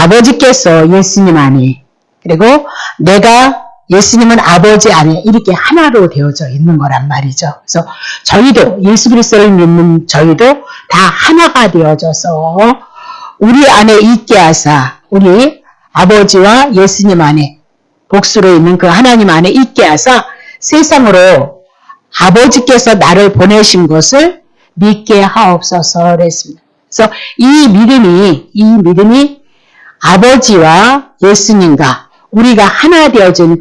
아버지께서 예수님 안에, 그리고 내가 예수님은 아버지 안에 이렇게 하나로 되어져 있는 거란 말이죠. 그래서 저희도 예수 그리스도를 믿는 저희도 다 하나가 되어져서 우리 안에 있게 하사, 우리 아버지와 예수님 안에 복수로 있는 그 하나님 안에 있게 하사 세상으로 아버지께서 나를 보내신 것을 믿게 하옵소서 그랬습니다. 그래서 이 믿음이 아버지와 예수님과 우리가 하나 되어진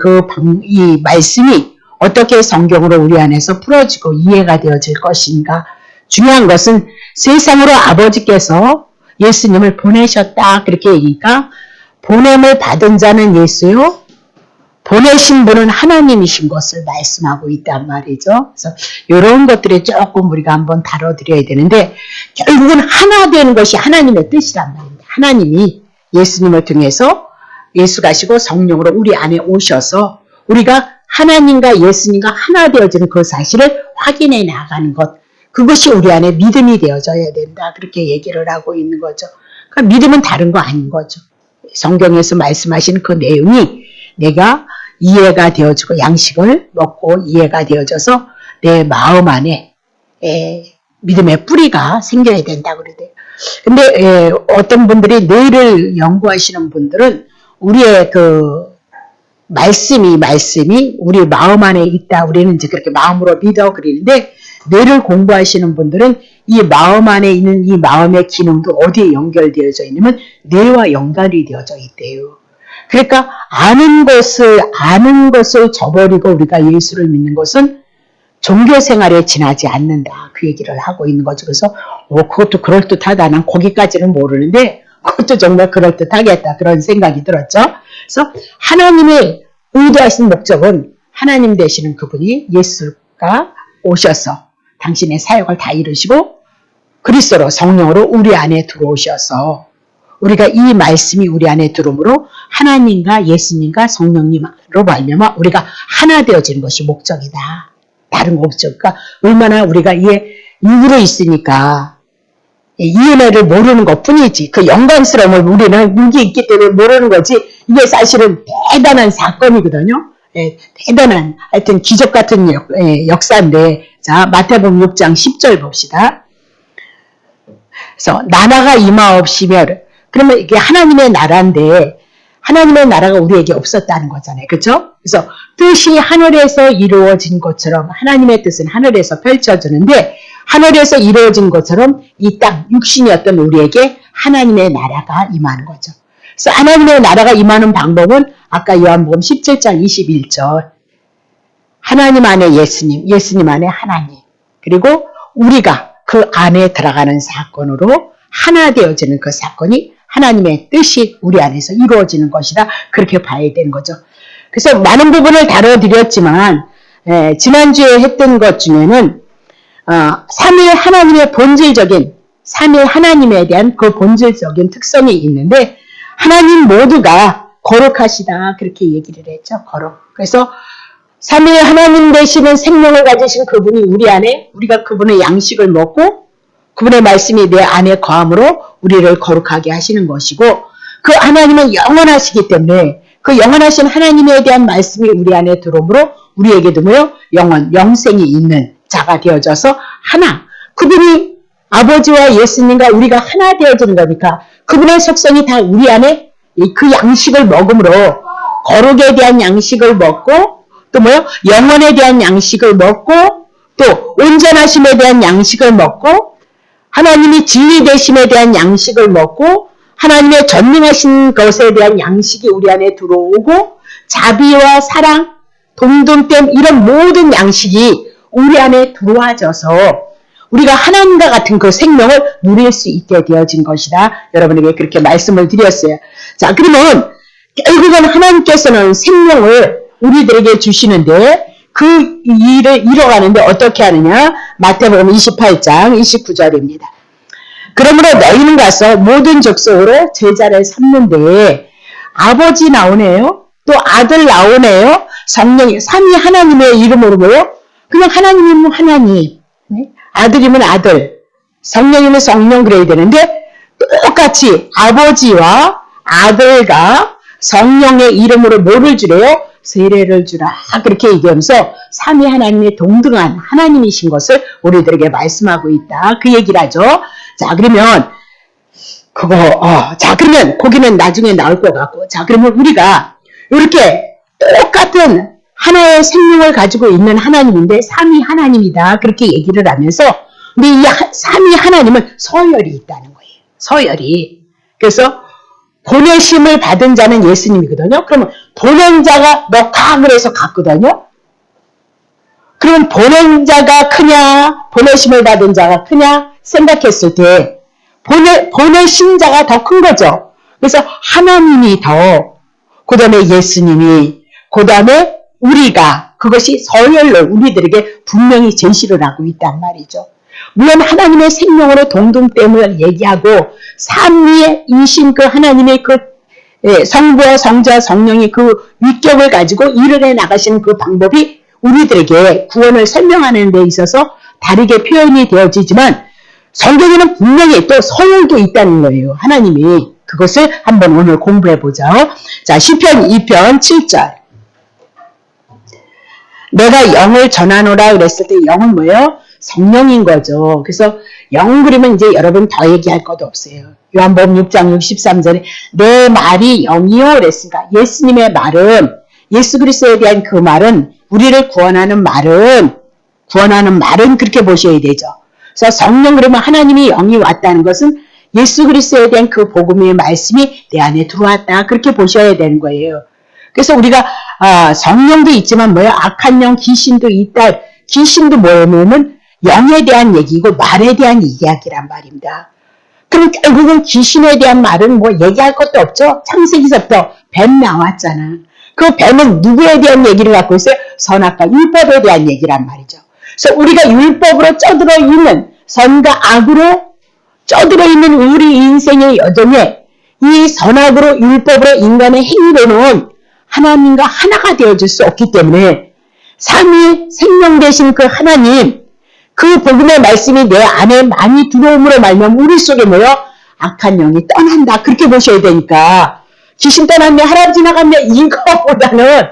이 말씀이 어떻게 성경으로 우리 안에서 풀어지고 이해가 되어질 것인가. 중요한 것은 세상으로 아버지께서 예수님을 보내셨다 그렇게 얘기니까 보냄을 받은 자는 예수요, 보내신 분은 하나님이신 것을 말씀하고 있단 말이죠. 그래서 이런 것들에 조금 우리가 한번 다뤄드려야 되는데 결국은 하나 되는 것이 하나님의 뜻이란 말입니다. 하나님이 예수님을 통해서 예수 가시고 성령으로 우리 안에 오셔서 우리가 하나님과 예수님과 하나 되어지는 그 사실을 확인해 나가는 것, 그것이 우리 안에 믿음이 되어져야 된다 그렇게 얘기를 하고 있는 거죠. 그러니까 믿음은 다른 거 아닌 거죠. 성경에서 말씀하시는 그 내용이 내가 이해가 되어지고 양식을 먹고 이해가 되어져서 내 마음 안에 믿음의 뿌리가 생겨야 된다고 그러대요. 근데 어떤 분들이 뇌를 연구하시는 분들은 우리의 그 말씀이 우리 마음 안에 있다. 우리는 이제 그렇게 마음으로 믿어 그러는데 뇌를 공부하시는 분들은 이 마음 안에 있는 이 마음의 기능도 어디에 연결되어져 있냐면 뇌와 연관이 되어져 있대요. 그러니까 아는 것을 저버리고 우리가 예수를 믿는 것은 종교 생활에 지나지 않는다. 그 얘기를 하고 있는 거죠. 그래서 그것도 그럴듯하다. 난 거기까지는 모르는데 그것도 정말 그럴듯하겠다. 그런 생각이 들었죠. 그래서 하나님의 의도하신 목적은 하나님 되시는 그분이 예수가 오셔서 당신의 사역을 다 이루시고 그리스도로 성령으로 우리 안에 들어오셔서 우리가 이 말씀이 우리 안에 들어오므로 하나님과 예수님과 성령님으로 말미암아 우리가 하나 되어지는 것이 목적이다. 다른 목적. 그러니까 얼마나 우리가 이게 육으로 있으니까 이 은혜를 모르는 것 뿐이지 그 영광스러움을 우리는 육이 있기 때문에 모르는 거지 이게 사실은 대단한 사건이거든요. 대단한 하여튼 기적 같은 역사인데 자 마태복음 6장 10절 봅시다. 그래서 나라가 임하옵시며 그러면 이게 하나님의 나라인데 하나님의 나라가 우리에게 없었다는 거잖아요. 그렇죠? 그래서 뜻이 하늘에서 이루어진 것처럼 하나님의 뜻은 하늘에서 펼쳐지는데 하늘에서 이루어진 것처럼 이 땅 육신이었던 우리에게 하나님의 나라가 임하는 거죠. 그래서 하나님의 나라가 임하는 방법은 아까 요한복음 17장 21절 하나님 안에 예수님, 예수님 안에 하나님 그리고 우리가 그 안에 들어가는 사건으로 하나 되어지는 그 사건이 하나님의 뜻이 우리 안에서 이루어지는 것이다. 그렇게 봐야 되는 거죠. 그래서 많은 부분을 다뤄드렸지만 지난주에 했던 것 중에는 삼위 하나님의 본질적인 삼위 하나님에 대한 그 본질적인 특성이 있는데 하나님 모두가 거룩하시다 그렇게 얘기를 했죠. 거룩. 그래서 삼위 하나님 되시는 생명을 가지신 그분이 우리 안에 우리가 그분의 양식을 먹고 그분의 말씀이 내 안에 거함으로 우리를 거룩하게 하시는 것이고 그 하나님은 영원하시기 때문에 그 영원하신 하나님에 대한 말씀이 우리 안에 들어오므로 우리에게도 뭐요? 영생이 있는 자가 되어져서 하나. 그분이 아버지와 예수님과 우리가 하나 되어지는 거니까 그분의 속성이 다 우리 안에 그 양식을 먹음으로 거룩에 대한 양식을 먹고 또 뭐요? 영원에 대한 양식을 먹고 또 온전하심에 대한 양식을 먹고 하나님이 진리 되심에 대한 양식을 먹고 하나님의 전능하신 것에 대한 양식이 우리 안에 들어오고 자비와 사랑, 동등됨 이런 모든 양식이 우리 안에 들어와져서 우리가 하나님과 같은 그 생명을 누릴 수 있게 되어진 것이다. 여러분에게 그렇게 말씀을 드렸어요. 자, 그러면 결국은 하나님께서는 생명을 우리들에게 주시는데 그 일을 이뤄가는데 어떻게 하느냐? 마태복음 28장 29절입니다. 그러므로 너희는 가서 모든 족속으로 제자를 삼는데 아버지 나오네요. 또 아들 나오네요. 성령이 삼위 하나님의 이름으로 뭐요? 그냥 하나님이면 하나님, 아들이면 아들, 성령이면 성령 그래야 되는데 똑같이 아버지와 아들과 성령의 이름으로 뭐를 주래요? 세례를 주라. 그렇게 얘기하면서 삼위 하나님의 동등한 하나님이신 것을 우리들에게 말씀하고 있다. 그 얘기를 하죠. 자, 그러면 그러면 거기는 나중에 나올 것 같고, 자, 그러면 우리가 이렇게 똑같은 하나의 생명을 가지고 있는 하나님인데 삼위 하나님이다. 그렇게 얘기를 하면서, 근데 이 삼위 하나님은 서열이 있다는 거예요. 서열이. 그래서 보내심을 받은 자는 예수님이거든요. 그러면 보낸 자가 너가 그래서 갔거든요. 그러면 보낸 자가 크냐, 보내심을 받은 자가 크냐 생각했을 때 보내신 자가 더 큰 거죠. 그래서 하나님이 더, 그 다음에 예수님이, 그 다음에 우리가, 그것이 서열로 우리들에게 분명히 제시를 하고 있단 말이죠. 물론 하나님의 생명으로 동등됨을 얘기하고 삼위의 이신 그 하나님의 그 성부와 성자 성령이 그 위격을 가지고 일을 해 나가시는 그 방법이 우리들에게 구원을 설명하는 데 있어서 다르게 표현이 되어지지만 성경에는 분명히 또 서열도 있다는 거예요. 하나님이. 그것을 한번 오늘 공부해보죠. 자, 시편 2편 7절. 내가 영을 전하노라 그랬을 때 영은 뭐예요? 성령인 거죠. 그래서 영 그러면 이제 여러분 더 얘기할 것도 없어요. 요한복음 6장 63절에 내 말이 영이요 그랬으니까 예수님의 말은, 예수 그리스도에 대한 그 말은, 우리를 구원하는 말은 그렇게 보셔야 되죠. 그래서 성령 그러면 하나님이 영이 왔다는 것은 예수 그리스도에 대한 그 복음의 말씀이 내 안에 들어왔다. 그렇게 보셔야 되는 거예요. 그래서 우리가 성령도 있지만 뭐예요? 악한 영, 귀신도 있다. 귀신도 뭐냐면 영에 대한 얘기고 말에 대한 이야기란 말입니다. 그럼 결국은 귀신에 대한 말은 뭐 얘기할 것도 없죠. 창세기서부터 뱀 나왔잖아. 그 뱀은 누구에 대한 얘기를 갖고 있어요? 선악과 율법에 대한 얘기란 말이죠. 그래서 우리가 율법으로 쪄들어 있는, 선과 악으로 쪄들어 있는 우리 인생의 여정에 이 선악으로 율법으로 인간의 행위로는 하나님과 하나가 되어줄 수 없기 때문에 삼위 생명 되신 그 하나님, 그 복음의 말씀이 내 안에 많이 들어옴으로 말미암아 우리 속에 뭐요? 악한 영이 떠난다. 그렇게 보셔야 되니까 귀신 떠났네, 할아버지 나갔네 이거보다는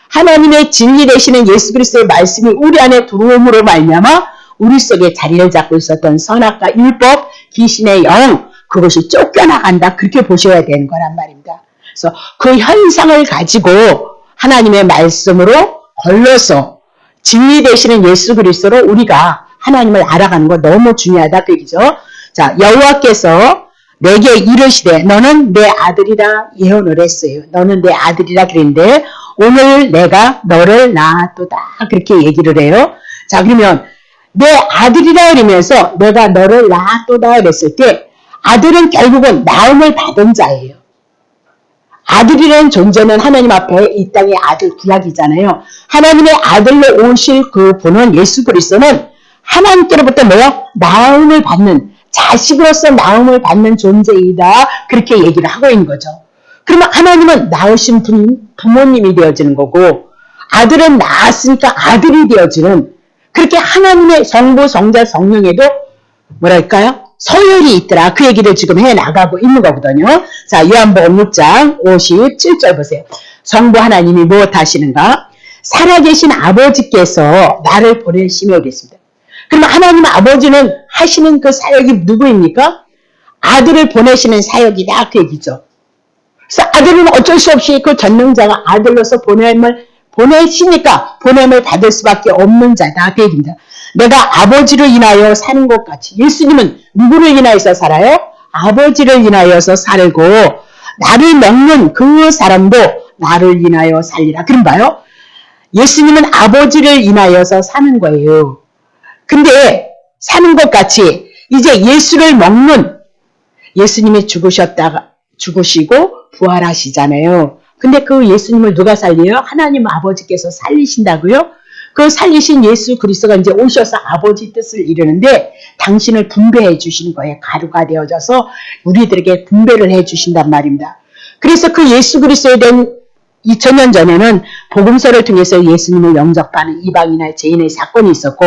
하나님의 진리 되시는 예수 그리스도의 말씀이 우리 안에 들어옴으로 말미암아 우리 속에 자리를 잡고 있었던 선악과 율법, 귀신의 영, 그것이 쫓겨나간다. 그렇게 보셔야 되는 거란 말입니다. 그래서 그 현상을 가지고 하나님의 말씀으로 걸러서 진리 되시는 예수 그리스도로 우리가 하나님을 알아가는 거 너무 중요하다. 그 얘기죠. 자, 여호와께서 내게 이르시되 너는 내 아들이라 예언을 했어요. 너는 내 아들이라 그랬는데 오늘 내가 너를 낳았도다. 그렇게 얘기를 해요. 자, 그러면 내 아들이라 그러면서 내가 너를 낳았도다 그랬을 때 아들은 결국은 낳음을 받은 자예요. 아들이라는 존재는 하나님 앞에 이 땅의 아들 구약이잖아요. 하나님의 아들로 오실 그 분은 예수 그리스도는 하나님께로부터 뭐요? 낳음을 받는, 자식으로서 낳음을 받는 존재이다. 그렇게 얘기를 하고 있는 거죠. 그러면 하나님은 낳으신 부모님이 되어지는 거고 아들은 낳았으니까 아들이 되어지는, 그렇게 하나님의 성부, 성자, 성령에도 뭐랄까요? 서열이 있더라. 그 얘기를 지금 해나가고 있는 거거든요. 자, 요한복음 6장 57절 보세요. 성부 하나님이 무엇 하시는가? 살아계신 아버지께서 나를 보내시며 그랬습니다. 그러면 하나님 아버지는 하시는 그 사역이 누구입니까? 아들을 보내시는 사역이다. 그 얘기죠. 그래서 아들은 어쩔 수 없이 그 전능자가 아들로서 보내시니까 보냄을 받을 수밖에 없는 자다. 그 얘기입니다. 내가 아버지를 인하여 사는 것 같이, 예수님은 누구를 인하여서 살아요? 아버지를 인하여서 살고 나를 먹는 그 사람도 나를 인하여 살리라. 그럼 봐요. 예수님은 아버지를 인하여서 사는 거예요. 근데 사는 것 같이 이제 예수를 먹는, 예수님이 죽으시고 부활하시잖아요. 근데 그 예수님을 누가 살려요? 하나님 아버지께서 살리신다고요? 그 살리신 예수 그리스도가 이제 오셔서 아버지 뜻을 이루는데 당신을 분배해 주시는 거예요. 가루가 되어져서 우리들에게 분배를 해 주신단 말입니다. 그래서 그 예수 그리스도에 대한 2000년 전에는 복음서를 통해서 예수님을 영접하는 이방인이나 죄인의 사건이 있었고,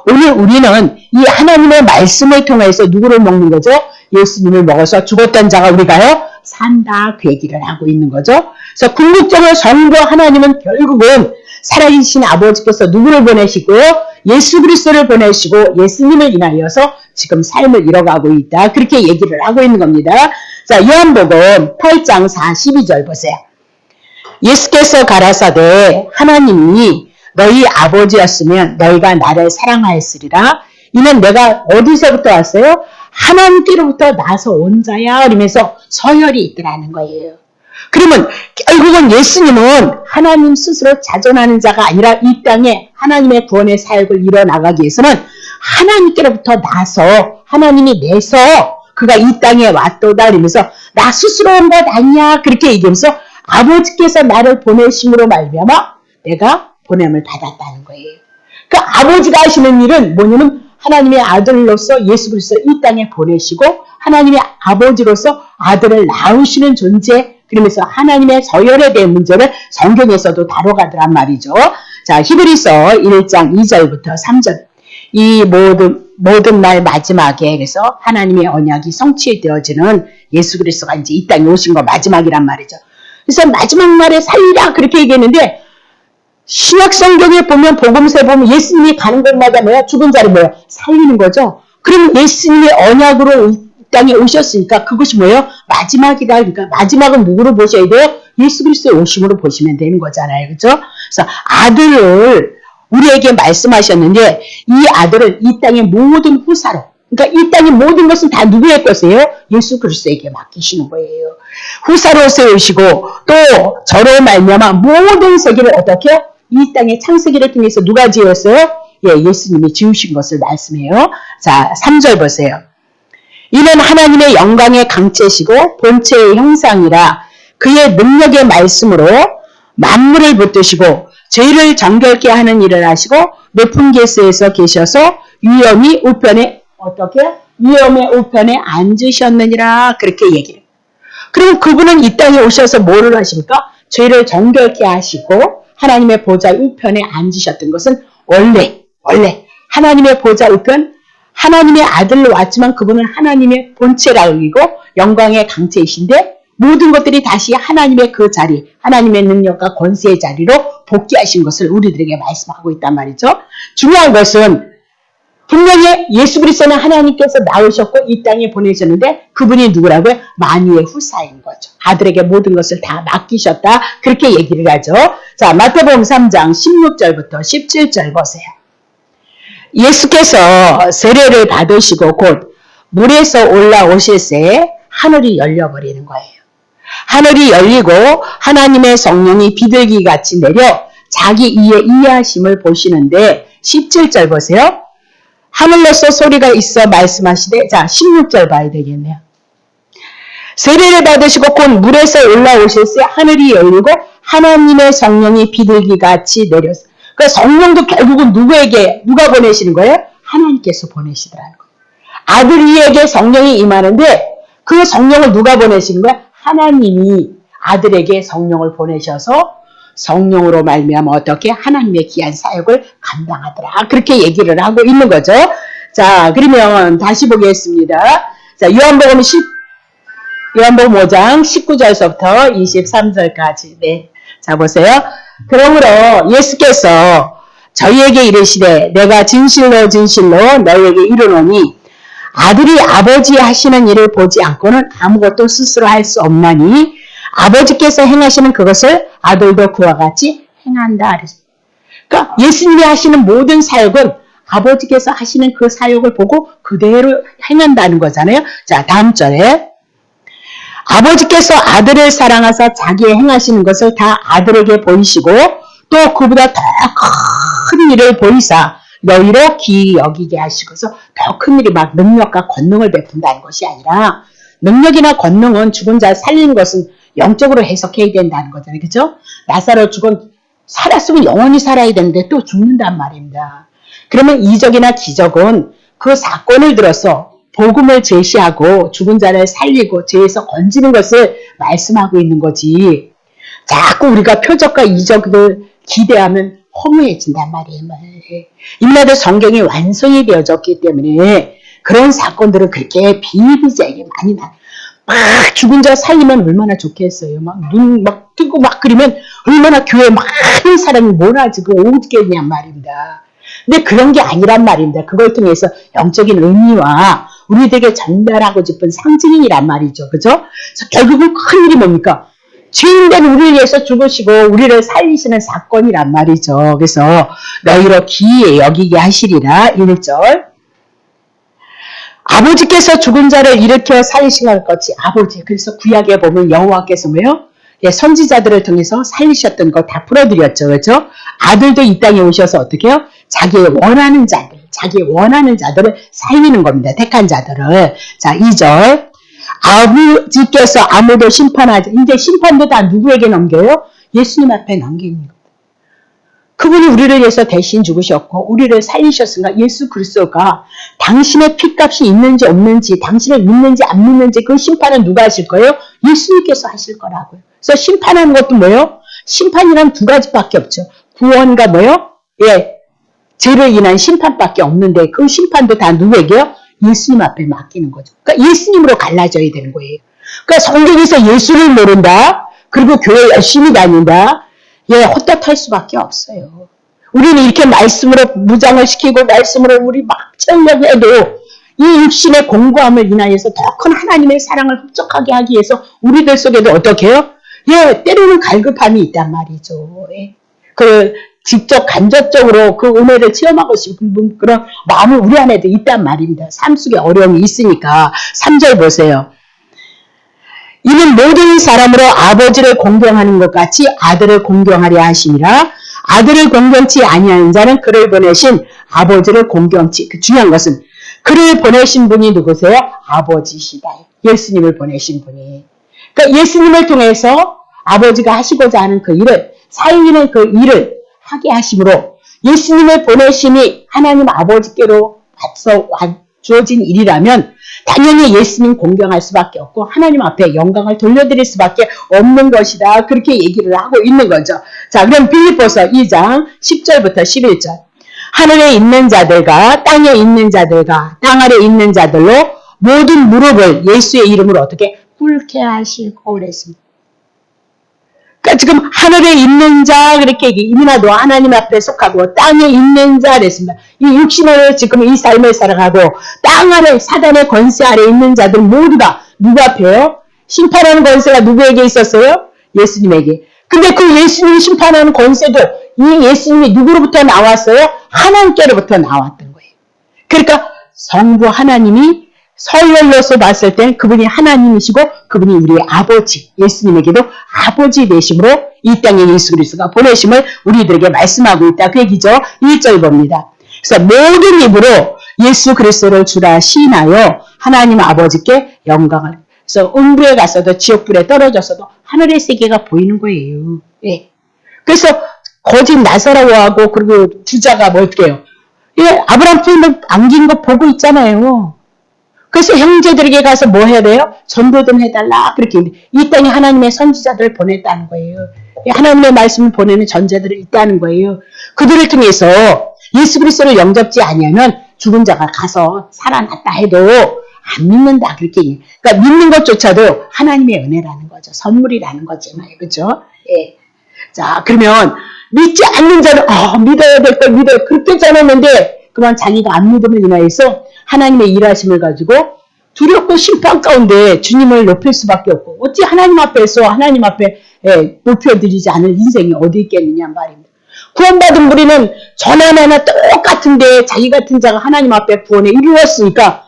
오늘 우리는 이 하나님의 말씀을 통해서 누구를 먹는 거죠? 예수님을 먹어서 죽었던 자가 우리가요 산다, 그 얘기를 하고 있는 거죠. 그래서 궁극적으로 성부 하나님은 결국은 살아계신 아버지께서 누구를 보내시고요? 예수 그리스도를 보내시고 예수님을 인하여서 지금 삶을 이뤄가고 있다, 그렇게 얘기를 하고 있는 겁니다. 자, 요한복음 8장 42절 보세요. 예수께서 가라사대 하나님이 너희 아버지였으면 너희가 나를 사랑하였으리라. 이는 내가 어디서부터 왔어요? 하나님께로부터 나서 온 자야. 그러면서 서열이 있더라는 거예요. 그러면 결국은 예수님은 하나님 스스로 자존하는 자가 아니라 이 땅에 하나님의 구원의 사역을 이뤄나가기 위해서는 하나님께로부터 나서 하나님이 내서 그가 이 땅에 왔도다. 그러면서 나 스스로 온 것 아니야, 그렇게 얘기하면서 아버지께서 나를 보내심으로 말미암아 내가 보냄을 받았다는 거예요. 그러니까 아버지가 하시는 일은 뭐냐면 하나님의 아들로서 예수 그리스도를 이 땅에 보내시고 하나님의 아버지로서 아들을 낳으시는 존재, 그러면서 하나님의 서열에 대한 문제를 성경에서도 다뤄가더란 말이죠. 자, 히브리서 1장 2절부터 3절. 이 모든 날 마지막에 그래서 하나님의 언약이 성취되어지는 예수 그리스도가 이제 이 땅에 오신 거 마지막이란 말이죠. 그래서 마지막 날에 살리라, 그렇게 얘기했는데 신약 성경에 보면 복음서에 보면 예수님이 가는 곳마다 뭐야? 죽은 자를 뭐야? 살리는 거죠. 그럼 예수님의 언약으로 이 땅에 오셨으니까 그것이 뭐예요? 마지막이다. 그러니까 마지막은 누구로 보셔야 돼요? 예수 그리스도의 오심으로 보시면 되는 거잖아요. 그렇죠? 그래서 아들을 우리에게 말씀하셨는데 이 아들을 이 땅의 모든 후사로, 그러니까 이 땅의 모든 것은 다 누구의 것이에요? 예수 그리스도에게 맡기시는 거예요. 후사로 세우시고 또 저로 말미암아 모든 세계를 어떻게? 이 땅의 창세기를 통해서 누가 지었어요? 예, 예수님이 지으신 것을 말씀해요. 자, 3절 보세요. 이는 하나님의 영광의 강체시고 본체의 형상이라 그의 능력의 말씀으로 만물을 붙드시고 죄를 정결케 하는 일을 하시고 높은 계수에서 계셔서 위엄이 우편에 어떻게? 위엄의 우편에 앉으셨느니라, 그렇게 얘기해요. 그럼 그분은 이 땅에 오셔서 뭐를 하십니까? 죄를 정결케 하시고 하나님의 보좌 우편에 앉으셨던 것은 원래 하나님의 보좌 우편, 하나님의 아들로 왔지만 그분은 하나님의 본체라고 이고 영광의 강체이신데 모든 것들이 다시 하나님의 그 자리, 하나님의 능력과 권세의 자리로 복귀하신 것을 우리들에게 말씀하고 있단 말이죠. 중요한 것은 분명히 예수 그리스도는 하나님께서 나오셨고 이 땅에 보내셨는데 그분이 누구라고요? 만유의 후사인 거죠. 아들에게 모든 것을 다 맡기셨다, 그렇게 얘기를 하죠. 자, 마태복음 3장 16절부터 17절 보세요. 예수께서 세례를 받으시고 곧 물에서 올라오실새 하늘이 열려버리는 거예요. 하늘이 열리고 하나님의 성령이 비둘기같이 내려 자기 이에 이해하심을 보시는데 17절 보세요. 하늘로서 소리가 있어 말씀하시되, 자 16절 봐야 되겠네요. 세례를 받으시고 곧 물에서 올라오실새 하늘이 열리고 하나님의 성령이 비둘기같이 내렸어. 그 성령도 결국은 누가 보내시는 거예요? 하나님께서 보내시더라는 거예요. 아들 이에게 성령이 임하는데 그 성령을 누가 보내시는 거예요? 하나님이 아들에게 성령을 보내셔서 성령으로 말미암아 어떻게 하나님의 귀한 사역을 감당하더라, 그렇게 얘기를 하고 있는 거죠. 자, 그러면 다시 보겠습니다. 자, 요한복음 5장 19절서부터 23절까지. 네. 자, 보세요. 그러므로 예수께서 저희에게 이르시되 내가 진실로 너희에게 이르노니 아들이 아버지 하시는 일을 보지 않고는 아무것도 스스로 할 수 없나니 아버지께서 행하시는 그것을 아들도 그와 같이 행한다. 그러니까 예수님이 하시는 모든 사역은 아버지께서 하시는 그 사역을 보고 그대로 행한다는 거잖아요. 자, 다음 절에 아버지께서 아들을 사랑하사 자기의 행하시는 것을 다 아들에게 보이시고 또 그보다 더 큰 일을 보이사 너희로 기이 여기게 하시고서 더 큰 일이 막 능력과 권능을 베푼다는 것이 아니라, 능력이나 권능은 죽은 자 살리는 것은 영적으로 해석해야 된다는 거잖아요. 그죠? 나사로 살았으면 영원히 살아야 되는데 또 죽는단 말입니다. 그러면 이적이나 기적은 그 사건을 들어서 복음을 제시하고 죽은 자를 살리고 죄에서 건지는 것을 말씀하고 있는 거지. 자꾸 우리가 표적과 이적을 기대하면 허무해진단 말이에요. 이마다 성경이 완성이 되어졌기 때문에 그런 사건들은 그렇게 비일비재하게 많이 막 죽은 자 살리면 얼마나 좋겠어요. 막 눈 막 뜨고 막 그러면 얼마나 교회에 많은 사람이 몰아지고 오겠냔 말입니다. 근데 그런 게 아니란 말입니다. 그걸 통해서 영적인 의미와 우리들에게 전달하고 싶은 상징이란 말이죠. 그죠? 그래서 결국은 큰 일이 뭡니까? 죄인된 우리를 위해서 죽으시고 우리를 살리시는 사건이란 말이죠. 그래서 너희로 기이에 여기게 하시리라. 1절. 아버지께서 죽은 자를 일으켜 살리신 것 같이 아버지. 그래서 구약에 보면 여호와께서 뭐요? 예, 선지자들을 통해서 살리셨던 거 다 풀어드렸죠. 그렇죠? 아들도 이 땅에 오셔서 어떻게 해요? 자기의 원하는 자들을 살리는 겁니다. 택한 자들을. 자, 2절. 아버지께서 아무도 심판하지. 이제 심판도 다 누구에게 넘겨요? 예수님 앞에 넘기는 겁니다. 그분이 우리를 위해서 대신 죽으셨고 우리를 살리셨으니까 예수 그리스도가 당신의 핏값이 있는지 없는지 당신을 믿는지 안 믿는지 그 심판은 누가 하실 거예요? 예수님께서 하실 거라고요. 그래서 심판하는 것도 뭐예요? 심판이란 두 가지밖에 없죠. 구원과 뭐예요? 예, 죄를 인한 심판밖에 없는데 그 심판도 다 누구에게요? 예수님 앞에 맡기는 거죠. 그러니까 예수님으로 갈라져야 되는 거예요. 그러니까 성경에서 예수를 모른다. 그리고 교회 열심히 다닌다. 예, 헛헛할 수밖에 없어요. 우리는 이렇게 말씀으로 무장을 시키고 말씀으로 우리 막 채우려고 해도 이 육신의 공고함을 인하여서 더 큰 하나님의 사랑을 흡족하게 하기 위해서 우리들 속에도 어떻게 해요? 예, 때로는 갈급함이 있단 말이죠. 예. 그 직접 간접적으로 그 은혜를 체험하고 싶은 그런 마음은 우리 안에도 있단 말입니다. 삶 속에 어려움이 있으니까. 3절 보세요. 이는 모든 사람으로 아버지를 공경하는 것 같이 아들을 공경하려 하심이라. 아들을 공경치 아니하는 자는 그를 보내신 아버지를 공경치. 그 중요한 것은 그를 보내신 분이 누구세요? 아버지시다. 예수님을 보내신 분이. 그러니까 예수님을 통해서 아버지가 하시고자 하는 그 일을, 살리는 그 일을 하게 하심으로 예수님을 보내심이 하나님 아버지께로 주어진 일이라면 당연히 예수님 공경할 수밖에 없고 하나님 앞에 영광을 돌려드릴 수밖에 없는 것이다. 그렇게 얘기를 하고 있는 거죠. 자, 그럼 빌립보서 2장 10절부터 11절. 하늘에 있는 자들과 땅에 있는 자들과 땅 아래 있는 자들로 모든 무릎을 예수의 이름으로 어떻게 꿇게 하시고 그랬습니다. 그러니까 지금 하늘에 있는 자 그렇게 이민아도 하나님 앞에 속하고 땅에 있는 자 그랬습니다. 이 육신으로 지금 이 삶을 살아가고 땅 아래 사단의 권세 아래 있는 자들 모두가 누구 앞에요? 심판하는 권세가 누구에게 있었어요? 예수님에게. 근데 그 예수님 심판하는 권세도 이 예수님이 누구로부터 나왔어요? 하나님께로부터 나왔던 거예요. 그러니까 성부 하나님이 서열로서 봤을 땐 그분이 하나님이시고 그분이 우리의 아버지, 예수님에게도 아버지 되심으로 이 땅에 예수 그리스도가 보내심을 우리들에게 말씀하고 있다. 그 얘기죠. 1절 봅니다. 그래서 모든 입으로 예수 그리스도를 주라 시인하여 하나님 아버지께 영광을. 그래서 음부에 가서도 지옥불에 떨어져서도 하늘의 세계가 보이는 거예요. 예. 그래서 거짓 나사로하고 그리고 부자가 뭐 어떻게 해요? 예, 아브라함 품을 안긴 거 보고 있잖아요. 그래서 형제들에게 가서 뭐 해야 돼요? 전도 좀 해달라. 그렇게 이 땅에 하나님의 선지자들을 보냈다는 거예요. 하나님의 말씀을 보내는 전자들이 있다는 거예요. 그들을 통해서 예수 그리스도를 영접지 아니하면 죽은 자가 가서 살아났다 해도 안 믿는다. 그렇게. 그러니까 믿는 것조차도 하나님의 은혜라는 거죠. 선물이라는 거잖아요. 그렇죠? 예. 자, 그러면 믿지 않는 자는 믿어야 될 걸 믿어요. 그렇게 전했는데 그만 자기가 안 믿음을 인하여서 하나님의 일하심을 가지고 두렵고 심판 가운데 주님을 높일 수밖에 없고 어찌 하나님 앞에서 하나님 앞에 높여드리지 않을 인생이 어디 있겠느냐 말입니다. 구원받은 우리는 전 하나하나 똑같은데 자기 같은 자가 하나님 앞에 구원에 이르렀으니까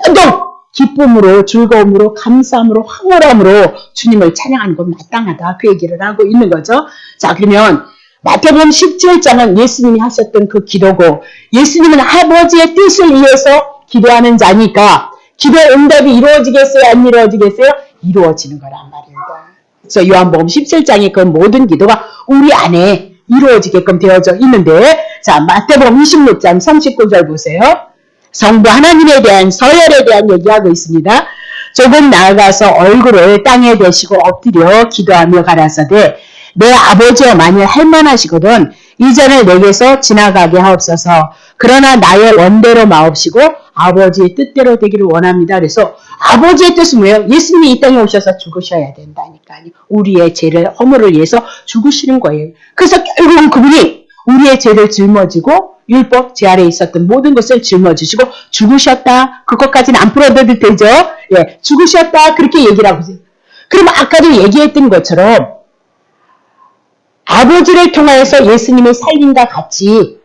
더더욱 기쁨으로 즐거움으로 감사함으로 황홀함으로 주님을 찬양하는 건 마땅하다. 그 얘기를 하고 있는 거죠. 자, 그러면 마태복음 17장은 예수님이 하셨던 그 기도고 예수님은 아버지의 뜻을 위해서 기도하는 자니까 기도 응답이 이루어지겠어요? 안 이루어지겠어요? 이루어지는 거란 말입니다. 그래서 요한복음 17장의 그 모든 기도가 우리 안에 이루어지게끔 되어져 있는데 자, 마태복음 26장 39절 보세요. 성부 하나님에 대한 서열에 대한 얘기하고 있습니다. 조금 나아가서 얼굴을 땅에 대시고 엎드려 기도하며 가라사대 내 아버지여 만일 할만하시거든 이전을 내게서 지나가게 하옵소서. 그러나 나의 원대로 마옵시고 아버지의 뜻대로 되기를 원합니다. 그래서 아버지의 뜻은 뭐예요? 예수님이 이 땅에 오셔서 죽으셔야 된다니까요. 우리의 죄를 허물을 위해서 죽으시는 거예요. 그래서 결국은 그분이 우리의 죄를 짊어지고 율법 제 아래에 있었던 모든 것을 짊어지시고 죽으셨다. 그것까지는 안 풀어도 되죠. 예, 죽으셨다. 그렇게 얘기를 하고 있어요. 그럼 아까도 얘기했던 것처럼 아버지를 통하여서 예수님의 살림과 같이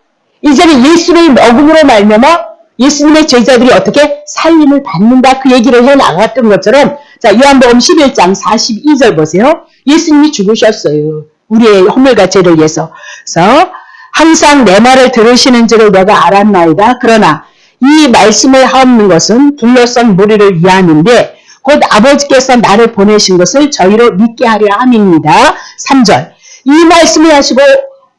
이제는 예수를 먹음으로 말미암아 예수님의 제자들이 어떻게 살림을 받는다 그 얘기를 해나갔던 것처럼 자 요한복음 11장 42절 보세요. 예수님이 죽으셨어요. 우리의 허물과 죄를 위해서. 그래서 항상 내 말을 들으시는 줄을 내가 알았나이다. 그러나 이 말씀을 하옵는 것은 둘러싼 무리를 위함인데 곧 아버지께서 나를 보내신 것을 저희로 믿게 하려 함입니다. 3절 이 말씀을 하시고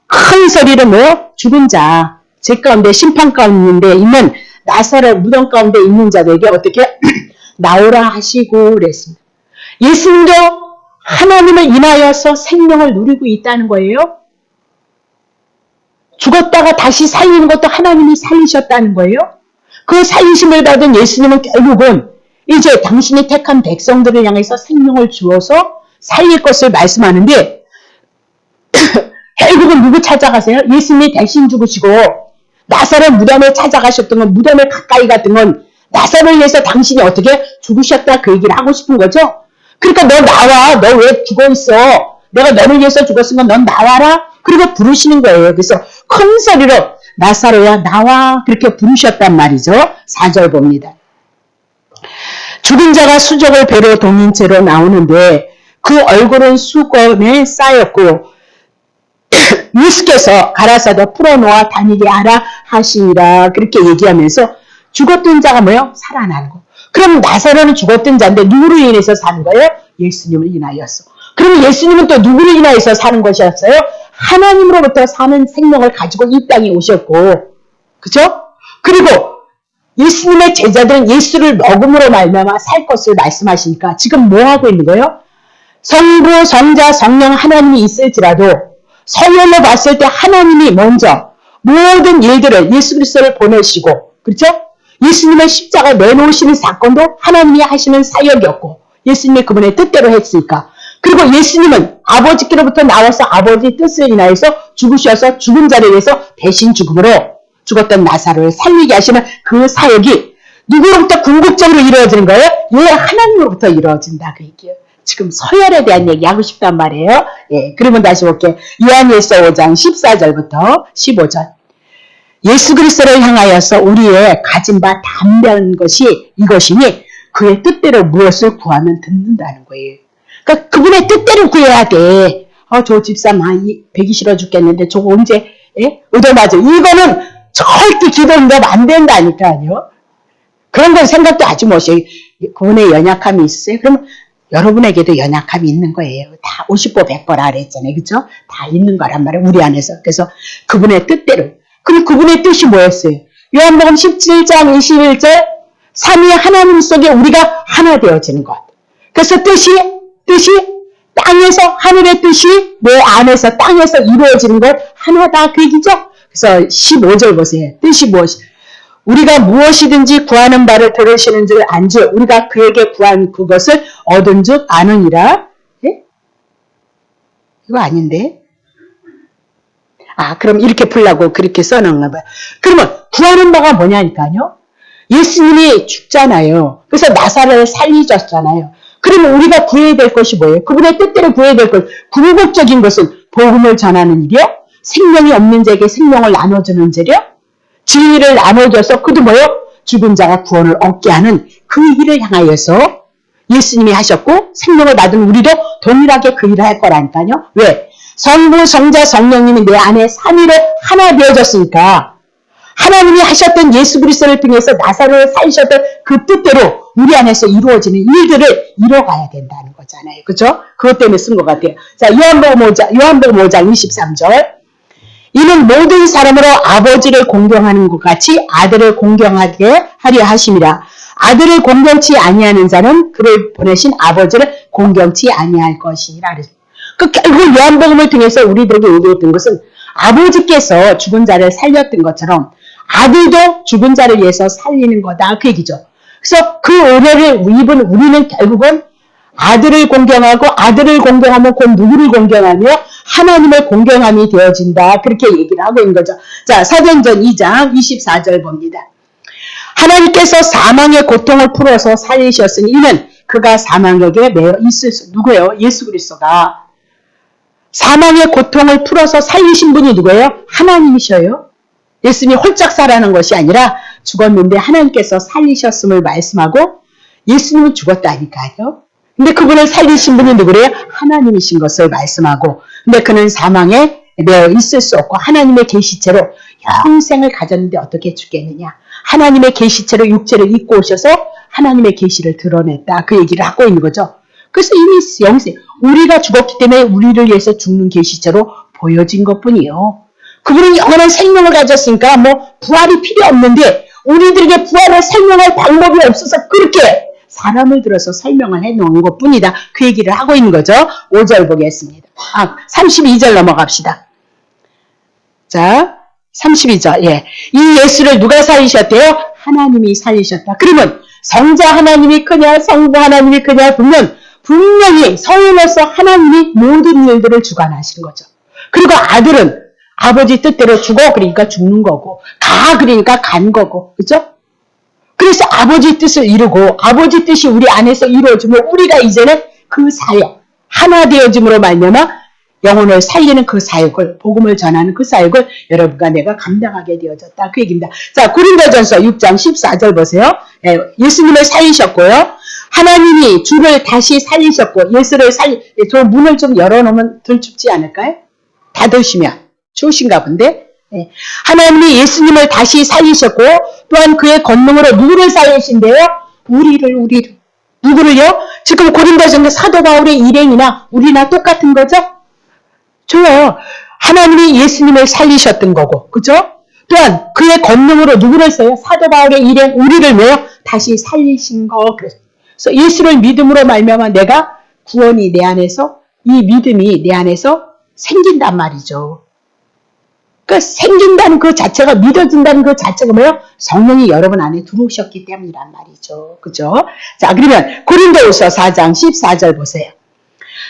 큰 소리로 뭐요? 죽은 자, 제 가운데 심판 가운데 있는 나사렛 무덤 가운데 있는 자들에게 어떻게 나오라 하시고 그랬습니다. 예수님도 하나님을 인하여서 생명을 누리고 있다는 거예요. 죽었다가 다시 살리는 것도 하나님이 살리셨다는 거예요. 그 살리심을 받은 예수님은 결국은 이제 당신이 택한 백성들을 향해서 생명을 주어서 살릴 것을 말씀하는데 결국은 누구 찾아가세요? 예수님이 대신 죽으시고 나사렛 무덤에 찾아가셨던 건 무덤에 가까이 갔던 건 나사렛을 위해서 당신이 어떻게 죽으셨다 그 얘기를 하고 싶은 거죠. 그러니까 너 나와. 너 왜 죽어있어? 내가 너를 위해서 죽었으면 넌 나와라. 그리고 부르시는 거예요. 그래서 큰 소리로 나사로야 나와 그렇게 부르셨단 말이죠. 4절 봅니다. 죽은 자가 수족을 배로 동인 채로 나오는데 그 얼굴은 수건에 쌓였고 예수께서 가라사대 풀어놓아 다니게 하라 하시니라 그렇게 얘기하면서 죽었던 자가 뭐예요? 살아나는 거. 그럼 나사로는 죽었던 자인데 누구로 인해서 사는 거예요? 예수님을 인하여서. 그럼 예수님은 또 누구를 인하여서 사는 것이었어요? 하나님으로부터 사는 생명을 가지고 이 땅에 오셨고 그죠? 그리고 예수님의 제자들은 예수를 먹음으로 말미암아 살 것을 말씀하시니까 지금 뭐 하고 있는 거예요? 성부, 성자, 성령 하나님이 있을지라도 서열로 봤을 때 하나님이 먼저 모든 일들을 예수 그리스도를 보내시고 그렇죠? 예수님의 십자가 내놓으시는 사건도 하나님이 하시는 사역이었고 예수님이 그분의 뜻대로 했으니까 그리고 예수님은 아버지께로부터 나와서 아버지 뜻을 인하여서 죽으셔서 죽은 자를 위해서 대신 죽음으로 죽었던 나사로를 살리게 하시는 그 사역이 누구로부터 궁극적으로 이루어지는 거예요? 예, 하나님으로부터 이루어진다 그 얘기예요. 지금 서열에 대한 얘기 하고 싶단 말이에요. 예, 그러면 다시 볼게요. 요한일서 5장 14절부터 15절. 예수 그리스도를 향하여서 우리의 가진 바 담대한 것이 이것이니 그의 뜻대로 무엇을 구하면 듣는다는 거예요. 그러니까 그분의 뜻대로 구해야 돼. 저 집사 많이 배기 싫어 죽겠는데 저거 언제 얻어맞아. 이거는 절대 기도 응답 안 된다니까요. 그런 건 생각도 하지 마세요. 그분의 연약함이 있으세요? 그러면 여러분에게도 연약함이 있는 거예요. 다 50보 100보라 그랬잖아요. 그렇죠? 다 있는 거란 말이에요. 우리 안에서. 그래서 그분의 뜻대로. 그럼 그분의 뜻이 뭐였어요? 요한복음 17장 21절 삼위 하나님 속에 우리가 하나 되어지는 것. 그래서 뜻이 땅에서 하늘의 뜻이 내 안에서 땅에서 이루어지는 것 하나다 그 얘기죠. 그래서 15절 보세요. 뜻이 무엇이? 우리가 무엇이든지 구하는 바를 들으시는 줄 안즉 우리가 그에게 구한 그것을 얻은 줄 아느니라. 예? 이거 아닌데? 그럼 이렇게 풀라고 그렇게 써놓나 봐요. 그러면 구하는 바가 뭐냐니까요. 예수님이 죽잖아요. 그래서 나사렛을 살리셨잖아요. 그러면 우리가 구해야 될 것이 뭐예요? 그분의 뜻대로 구해야 될 것. 궁극적인 것은 복음을 전하는 일이요. 생명이 없는 자에게 생명을 나눠주는 일이요. 진리를 나눠줘서 그도 뭐예요? 죽은 자가 구원을 얻게 하는 그 일을 향하여서 예수님이 하셨고 생명을 받은 우리도 동일하게 그 일을 할 거라니까요. 왜? 성부, 성자, 성령님이 내 안에 삼위로 하나 되어졌으니까 하나님이 하셨던 예수 그리스도를 통해서 나사로를 살리셨던 그 뜻대로 우리 안에서 이루어지는 일들을 이뤄가야 된다는 거잖아요. 그렇죠? 그것 때문에 쓴 것 같아요. 자, 요한복음 5장 23절 이는 모든 사람으로 아버지를 공경하는 것 같이 아들을 공경하게 하려 하심이라. 아들을 공경치 아니하는 자는 그를 보내신 아버지를 공경치 아니할 것이라. 결국 요한복음을 통해서 우리들에게 얘기했던 것은 아버지께서 죽은 자를 살렸던 것처럼 아들도 죽은 자를 위해서 살리는 거다. 그 얘기죠. 그래서 그 은혜를 입은 우리는 결국은 아들을 공경하고 아들을 공경하면 곧 누구를 공경하며 하나님을 공경함이 되어진다. 그렇게 얘기를 하고 있는 거죠. 자, 사도행전 2장 24절 봅니다. 하나님께서 사망의 고통을 풀어서 살리셨으니 이는 그가 사망에게 매여 있을 수. 누구예요? 예수 그리스도가. 사망의 고통을 풀어서 살리신 분이 누구예요? 하나님이셔요. 예수님이 홀짝 살아난 것이 아니라 죽었는데 하나님께서 살리셨음을 말씀하고 예수님은 죽었다니까요. 근데 그분을 살리신 분이 누구래요? 하나님이신 것을 말씀하고, 근데 그는 사망에 매여 있을 수 없고 하나님의 계시체로 영생을 가졌는데 어떻게 죽겠느냐. 하나님의 계시체로 육체를 입고 오셔서 하나님의 계시를 드러냈다. 그 얘기를 하고 있는 거죠. 그래서 이미 영생, 우리가 죽었기 때문에 우리를 위해서 죽는 계시체로 보여진 것뿐이에요. 그분은 영원한 생명을 가졌으니까 부활이 필요 없는데 우리들에게 부활을 설명할 방법이 없어서 그렇게 사람을 들어서 설명을 해놓은 것뿐이다. 그 얘기를 하고 있는 거죠. 5절 보겠습니다. 32절 넘어갑시다. 자, 32절. 예. 이 예수를 누가 살리셨대요? 하나님이 살리셨다. 그러면 성자 하나님이 크냐 성부 하나님이 크냐 보면 분명히 성인으로서 하나님이 모든 일들을 주관하시는 거죠. 그리고 아들은 아버지 뜻대로 죽어 그러니까 죽는 거고 가 그러니까 간 거고 그죠? 그래서 아버지 뜻을 이루고 아버지 뜻이 우리 안에서 이루어지면 우리가 이제는 그 사역 하나 되어짐으로 말미암아 영혼을 살리는 그 사역을 복음을 전하는 그 사역을 여러분과 내가 감당하게 되어졌다. 그 얘기입니다. 자, 고린도전서 6장 14절 보세요. 예수님을 살리셨고요. 하나님이 주를 다시 살리셨고 예수를 저 문을 좀 열어놓으면 덜 춥지 않을까요? 닫으시면 추우신가 본데. 하나님이 예수님을 다시 살리셨고 또한 그의 권능으로 누구를 살리신대요? 우리를. 누구를요? 지금 고린도전서 사도 바울의 일행이나 우리나 똑같은 거죠? 좋아요. 하나님이 예수님을 살리셨던 거고, 그죠? 또한 그의 권능으로 누구를 써요? 사도 바울의 일행 우리를 왜요? 다시 살리신 거. 그래서 예수를 믿음으로 말미암아 내가 구원이 내 안에서 이 믿음이 내 안에서 생긴단 말이죠. 그러니까 생긴다는 그 자체가 믿어진다는 그 자체가 뭐예요? 성령이 여러분 안에 들어오셨기 때문이란 말이죠. 그죠? 자, 그러면 고린도후서 4장 14절 보세요.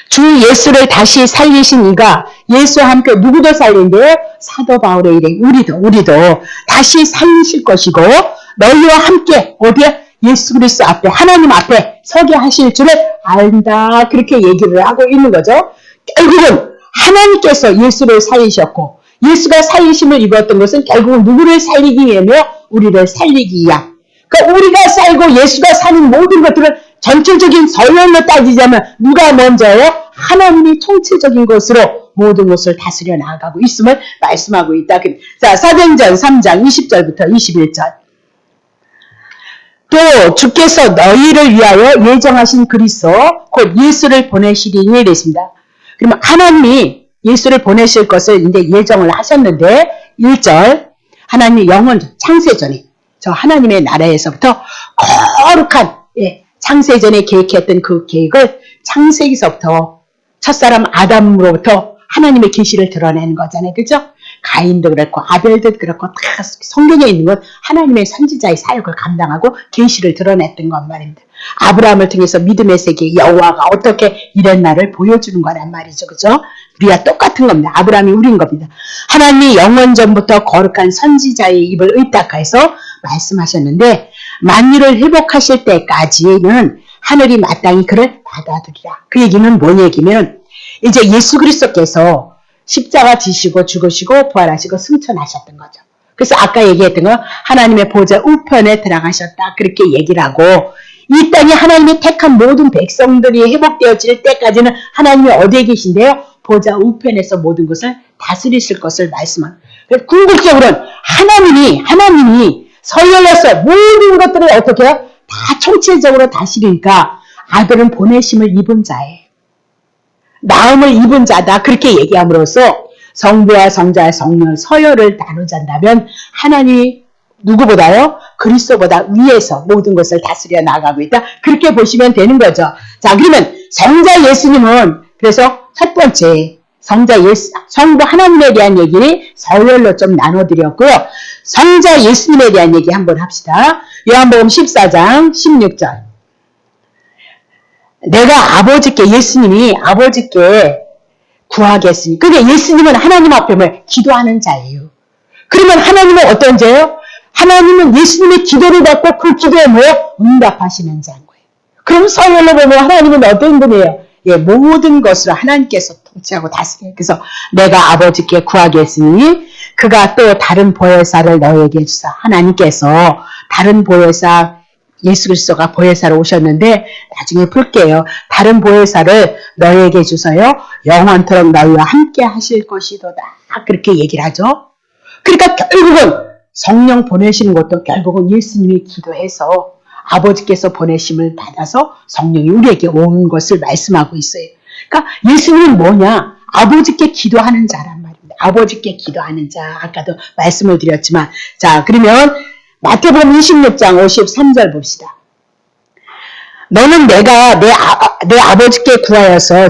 주 예수를 다시 살리신 이가 예수와 함께 누구도 살린대요? 사도 바울의 일행 우리도 다시 살리실 것이고 너희와 함께 어디에? 예수 그리스도 앞에 하나님 앞에 서게 하실 줄을 안다. 그렇게 얘기를 하고 있는 거죠. 결국은 하나님께서 예수를 살리셨고 예수가 살리심을 입었던 것은 결국은 누구를 살리기 위해며 우리를 살리기 위함. 그러니까 우리가 살고 예수가 사는 모든 것들을 전체적인 서열로 따지자면 누가 먼저예요? 하나님이 통치적인 것으로 모든 것을 다스려 나가고 있음을 말씀하고 있다. 자, 사도행전 3장 20절부터 21절. 또 주께서 너희를 위하여 예정하신 그리스도 곧 예수를 보내시리니 이랬습니다. 그러면 하나님이 예수를 보내실 것을 이제 예정을 하셨는데 1절 하나님이 영원 창세전에 저 하나님의 나라에서부터 거룩한 창세전에 계획했던 그 계획을 창세기서부터 첫사람 아담으로부터 하나님의 계시를 드러내는 거잖아요. 그죠? 가인도 그렇고 아벨도 그렇고 다 성경에 있는 건 하나님의 선지자의 사역을 감당하고 계시를 드러냈던 것 말입니다. 아브라함을 통해서 믿음의 세계 여호와가 어떻게 이런 날을 보여주는 거란 말이죠. 그죠? 우리가 똑같은 겁니다. 아브라함이 우린 겁니다. 하나님이 영원전부터 거룩한 선지자의 입을 의탁해서 말씀하셨는데 만유를 회복하실 때까지는 하늘이 마땅히 그를 받아들이라. 그 얘기는 뭔 얘기면 이제 예수 그리스도께서 십자가 지시고 죽으시고 부활하시고 승천하셨던 거죠. 그래서 아까 얘기했던 거 하나님의 보좌 우편에 들어가셨다. 그렇게 얘기를 하고 이 땅에 하나님이 택한 모든 백성들이 회복되어질 때까지는 하나님이 어디에 계신데요? 보좌 우편에서 모든 것을 다스리실 것을 말씀합니다. 궁극적으로는 하나님이 서열로서 모든 것들을 어떻게 해요? 다 총체적으로 다스리니까 아들은 보내심을 입은 자예요. 나음을 입은 자다. 그렇게 얘기함으로써 성부와 성자와 성령 서열을 나누자면 하나님이 누구보다요? 그리스도보다 위에서 모든 것을 다스려 나가고 있다. 그렇게 보시면 되는 거죠. 자, 그러면 성자 예수님은 그래서 첫 번째 성부 하나님에 대한 얘기 서열로 좀 나눠드렸고요. 성자 예수님에 대한 얘기 한번 합시다. 요한복음 14장 16절. 내가 아버지께 예수님이 아버지께 구하겠으니 그게 예수님은 하나님 앞에 기도하는 자예요. 그러면 하나님은 어떤 자예요? 하나님은 예수님의 기도를 받고 그 기도에 응답하시는 자인 거예요. 그럼 서열로 보면 하나님은 어떤 분이에요? 예, 모든 것을 하나님께서 통치하고 다스려요. 그래서 내가 아버지께 구하겠으니 그가 또 다른 보혜사를 너에게 주사. 하나님께서 다른 보혜사 예수 그리스도가 보혜사로 오셨는데 나중에 풀게요. 다른 보혜사를 너에게 주서요. 영원토록 너희와 함께 하실 것이도다. 그렇게 얘기를 하죠. 그러니까 결국은 성령 보내시는 것도 결국은 예수님이 기도해서 아버지께서 보내심을 받아서 성령이 우리에게 오는 것을 말씀하고 있어요. 그러니까 예수님은 뭐냐? 아버지께 기도하는 자란 말입니다. 아버지께 기도하는 자. 아까도 말씀을 드렸지만 자 그러면 마태복음 26장 53절 봅시다. 너는 내가 내 아버지께 구하여서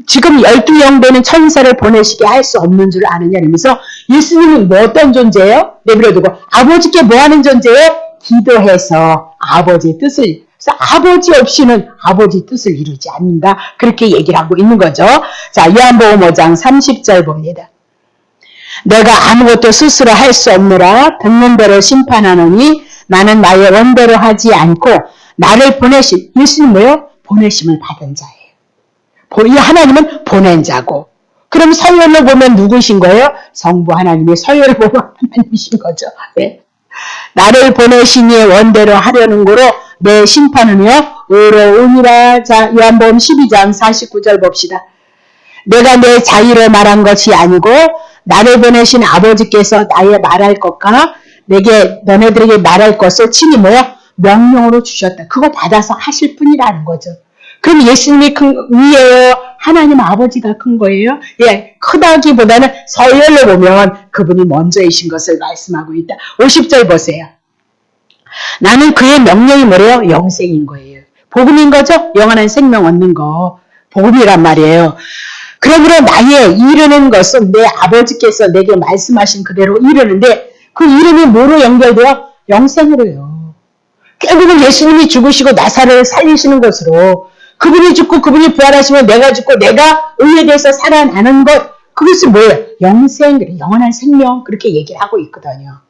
지금 12영되는 천사를 보내시게 할 수 없는 줄 아느냐 이러면서 예수님은 뭐 어떤 존재예요? 내버려두고 아버지께 뭐 하는 존재예요? 기도해서 아버지의 뜻을 그래서 아버지 없이는 아버지 뜻을 이루지 않는다. 그렇게 얘기를 하고 있는 거죠. 자, 요한복음 5장 30절 봅니다. 내가 아무것도 스스로 할 수 없노라 듣는 대로 심판하노니 나는 나의 원대로 하지 않고 나를 보내신 예수님 뭐예요? 보내심을 받은 자예요. 이 하나님은 보낸 자고 그럼 서열로 보면 누구신 거예요? 성부 하나님의 서열을 보면 하나님이신 거죠. 네. 나를 보내신 이의 원대로 하려는 거로 내 심판은요 의로우니라. 자, 요한복음 12장 49절 봅시다. 내가 내 자유를 말한 것이 아니고 나를 보내신 아버지께서 나의 말할 것과 내게 너네들에게 말할 것을 친히 명령으로 주셨다. 그거 받아서 하실 분이라는 거죠. 그럼 예수님이 큰 위에요? 하나님 아버지가 큰 거예요? 예, 크다기보다는 서열로 보면 그분이 먼저이신 것을 말씀하고 있다. 50절 보세요. 나는 그의 명령이 뭐래요? 영생인 거예요. 복음인 거죠? 영원한 생명 얻는 거. 복음이란 말이에요. 그러므로 나의 이르는 것은 내 아버지께서 내게 말씀하신 그대로 이르는데 그 이름이 뭐로 연결돼요? 영생으로요. 결국은 예수님이 죽으시고 나사로를 살리시는 것으로 그분이 죽고 그분이 부활하시면 내가 죽고 내가 의에 대해서 살아나는 것 그것이 뭐예요? 영생, 영원한 생명 그렇게 얘기를 하고 있거든요.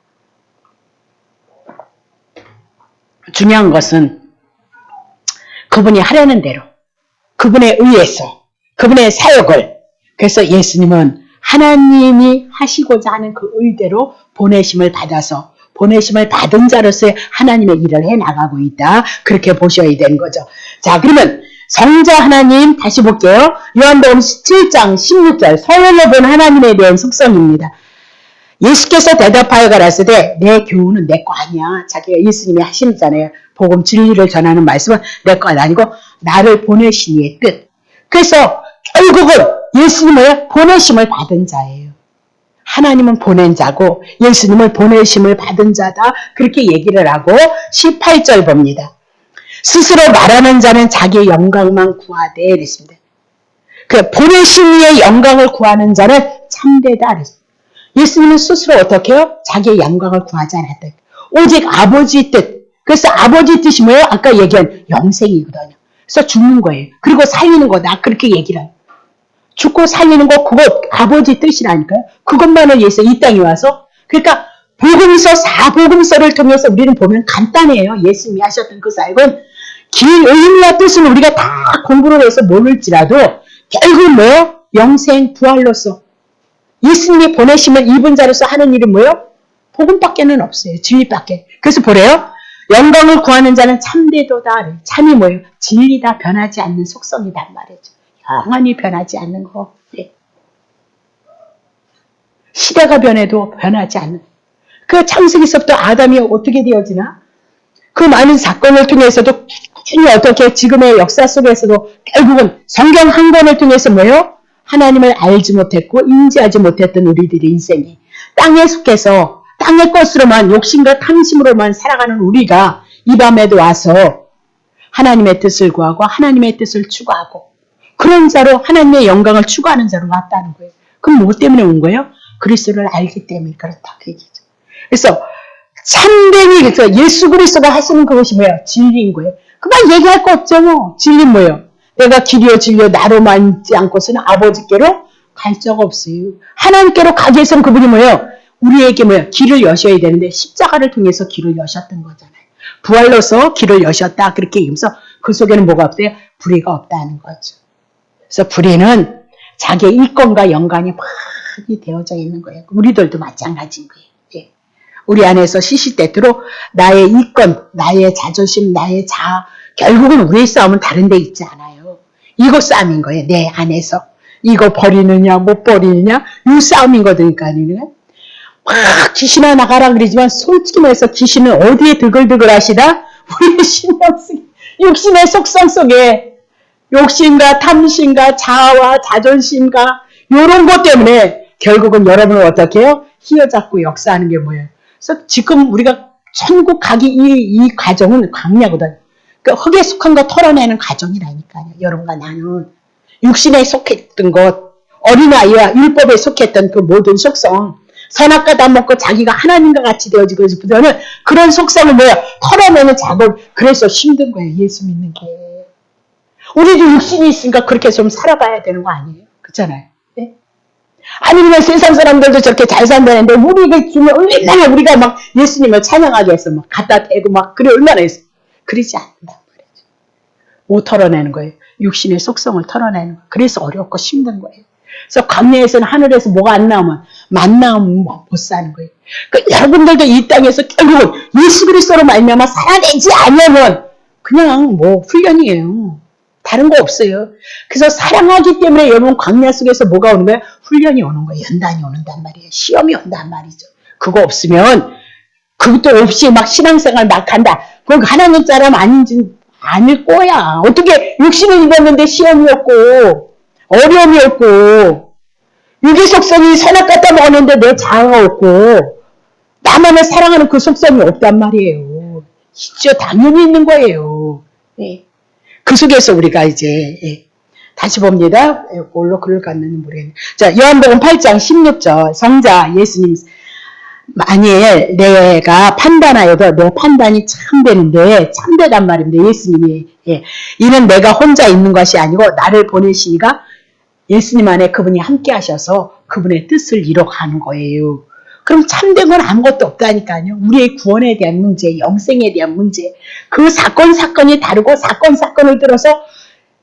중요한 것은 그분이 하려는 대로 그분에 의해서 그분의 사역을 그래서 예수님은 하나님이 하시고자 하는 그 의대로 보내심을 받아서 보내심을 받은 자로서의 하나님의 일을 해나가고 있다. 그렇게 보셔야 되는 거죠. 자, 그러면 성자 하나님 다시 볼게요. 요한복음 7장 16절 서열로 본 하나님에 대한 속성입니다. 예수께서 대답하여 가라사대 내 교훈은 내 거 아니야. 자기가 예수님이 하시잖아요. 복음 진리를 전하는 말씀은 내 거 아니고 나를 보내신 이의 뜻. 그래서 결국은 예수님을 보내심을 받은 자예요. 하나님은 보낸 자고 예수님을 보내심을 받은 자다. 그렇게 얘기를 하고 18절 봅니다. 스스로 말하는 자는 자기의 영광만 구하되 그랬습니다. 그 보내신 이의 영광을 구하는 자는 참되다 그랬습니다. 예수님은 스스로 어떻게 해요? 자기의 영광을 구하지 않았다. 오직 아버지 뜻. 그래서 아버지 뜻이 뭐예요? 아까 얘기한 영생이거든요. 그래서 죽는 거예요. 그리고 살리는 거다. 그렇게 얘기를 해요. 죽고 살리는 거 그거 아버지 뜻이라니까요. 그것만을 위해서 이 땅에 와서 그러니까 복음서 4복음서를 통해서 우리는 보면 간단해요. 예수님이 하셨던 그 사역은 길 의미와 뜻은 우리가 다 공부를 해서 모를지라도 결국 뭐예요? 영생 부활로서 예수님이 보내심을 입은 자로서 하는 일은 뭐예요? 복음밖에는 없어요. 진리밖에. 그래서 보래요. 영광을 구하는 자는 참되도다. 참이 뭐예요? 진리다. 변하지 않는 속성이란 말이죠. 영원히 변하지 않는 거. 네. 시대가 변해도 변하지 않는. 그 창세기서부터 아담이 어떻게 되어지나? 그 많은 사건을 통해서도 꾸준히 어떻게 지금의 역사 속에서도 결국은 성경 한 권을 통해서 뭐예요? 하나님을 알지 못했고 인지하지 못했던 우리들의 인생이 땅에 속해서 땅의 것으로만 욕심과 탐심으로만 살아가는 우리가 이 밤에도 와서 하나님의 뜻을 구하고 하나님의 뜻을 추구하고 그런 자로 하나님의 영광을 추구하는 자로 왔다는 거예요. 그럼 뭐 때문에 온 거예요? 그리스도를 알기 때문에 그렇다 그 얘기죠. 그래서 참되니 그래서 예수 그리스도가 하시는 그것이 뭐예요? 진리인 거예요. 그만 얘기할 거 없죠. 뭐. 진리는 뭐예요? 내가 길이요 진리요 나로만 있지 않고서는 아버지께로 갈 적 없어요. 하나님께로 가기 위해서는 그분이 뭐예요? 우리에게 뭐예요? 길을 여셔야 되는데 십자가를 통해서 길을 여셨던 거잖아요. 부활로서 길을 여셨다 그렇게 얘기하면서 그 속에는 뭐가 없대요? 불의가 없다는 거죠. 그래서 불의는 자기의 일권과 연관이 많이 되어져 있는 거예요. 우리들도 마찬가지인 거예요. 예. 우리 안에서 시시때때로 나의 이권, 나의 자존심, 나의 자아 결국은 우리의 싸움은 다른 데 있지 않아요. 이거 싸움인 거예요. 내 안에서. 이거 버리느냐 못 버리느냐 이 싸움인 거니까요. 막 귀신아 나가라 그러지만 솔직히 말해서 귀신은 어디에 드글드글 하시다? 우리의 육신의 속성 속에 욕심과 탐심과 자아와 자존심과 이런 것 때문에 결국은 여러분을 어떻게 해요? 휘어잡고 역사하는 게 뭐예요? 그래서 지금 우리가 천국 가기 이 과정은 광야거든. 그 흙에 속한 거 털어내는 과정이라니까요. 여러분과 나는 육신에 속했던 것, 어린아이와 율법에 속했던 그 모든 속성, 선악과 다 먹고 자기가 하나님과 같이 되어지고 싶으면 그런 속성을 뭐야? 털어내는 작업. 그래서 힘든 거예요. 예수 믿는 게. 우리도 육신이 있으니까 그렇게 좀 살아가야 되는 거 아니에요? 그렇잖아요. 네? 아니 그냥 세상 사람들도 저렇게 잘 산다는데 우리가 주면 얼마나 우리가 막 예수님을 찬양하게 해서 막 갖다 대고 막 그래 얼마나 했어. 그러지 않는단 말이죠. 못 털어내는 거예요. 육신의 속성을 털어내는 거예요. 그래서 어렵고 힘든 거예요. 그래서 광야에서는 하늘에서 뭐가 안 나오면 만나오면 못 사는 거예요. 그러니까 여러분들도 이 땅에서 결국은 예수 그리스도로 말미암아 살아내지 않으면 그냥 뭐 훈련이에요. 다른 거 없어요. 그래서 사랑하기 때문에 여러분 광야 속에서 뭐가 오는 거예요? 훈련이 오는 거예요. 연단이 오는단 말이에요. 시험이 온단 말이죠. 그거 없으면 그것도 없이 막 신앙생활 막 한다. 그건 하나님 사람 아닌지 아닐 거야. 어떻게 육신을 입었는데 시험이 없고 어려움이 없고 육의 속성이 선악 갖다 먹었는데 내 자아가 없고 나만을 사랑하는 그 속성이 없단 말이에요. 진짜 당연히 있는 거예요. 네. 그 속에서 우리가 이제 다시 봅니다. 뭘로 글을 갔는지 모르겠네. 자, 요한복음 8장 16절 성자 예수님 만일 내가 판단하여도 내 판단이 참되는데 참되단 말입니다. 예수님이 이는 내가 혼자 있는 것이 아니고 나를 보내시니가 예수님 안에 그분이 함께 하셔서 그분의 뜻을 이뤄가는 거예요. 그럼 참된 건 아무것도 없다니까요. 우리의 구원에 대한 문제, 영생에 대한 문제, 그 사건이 다르고 사건을 들어서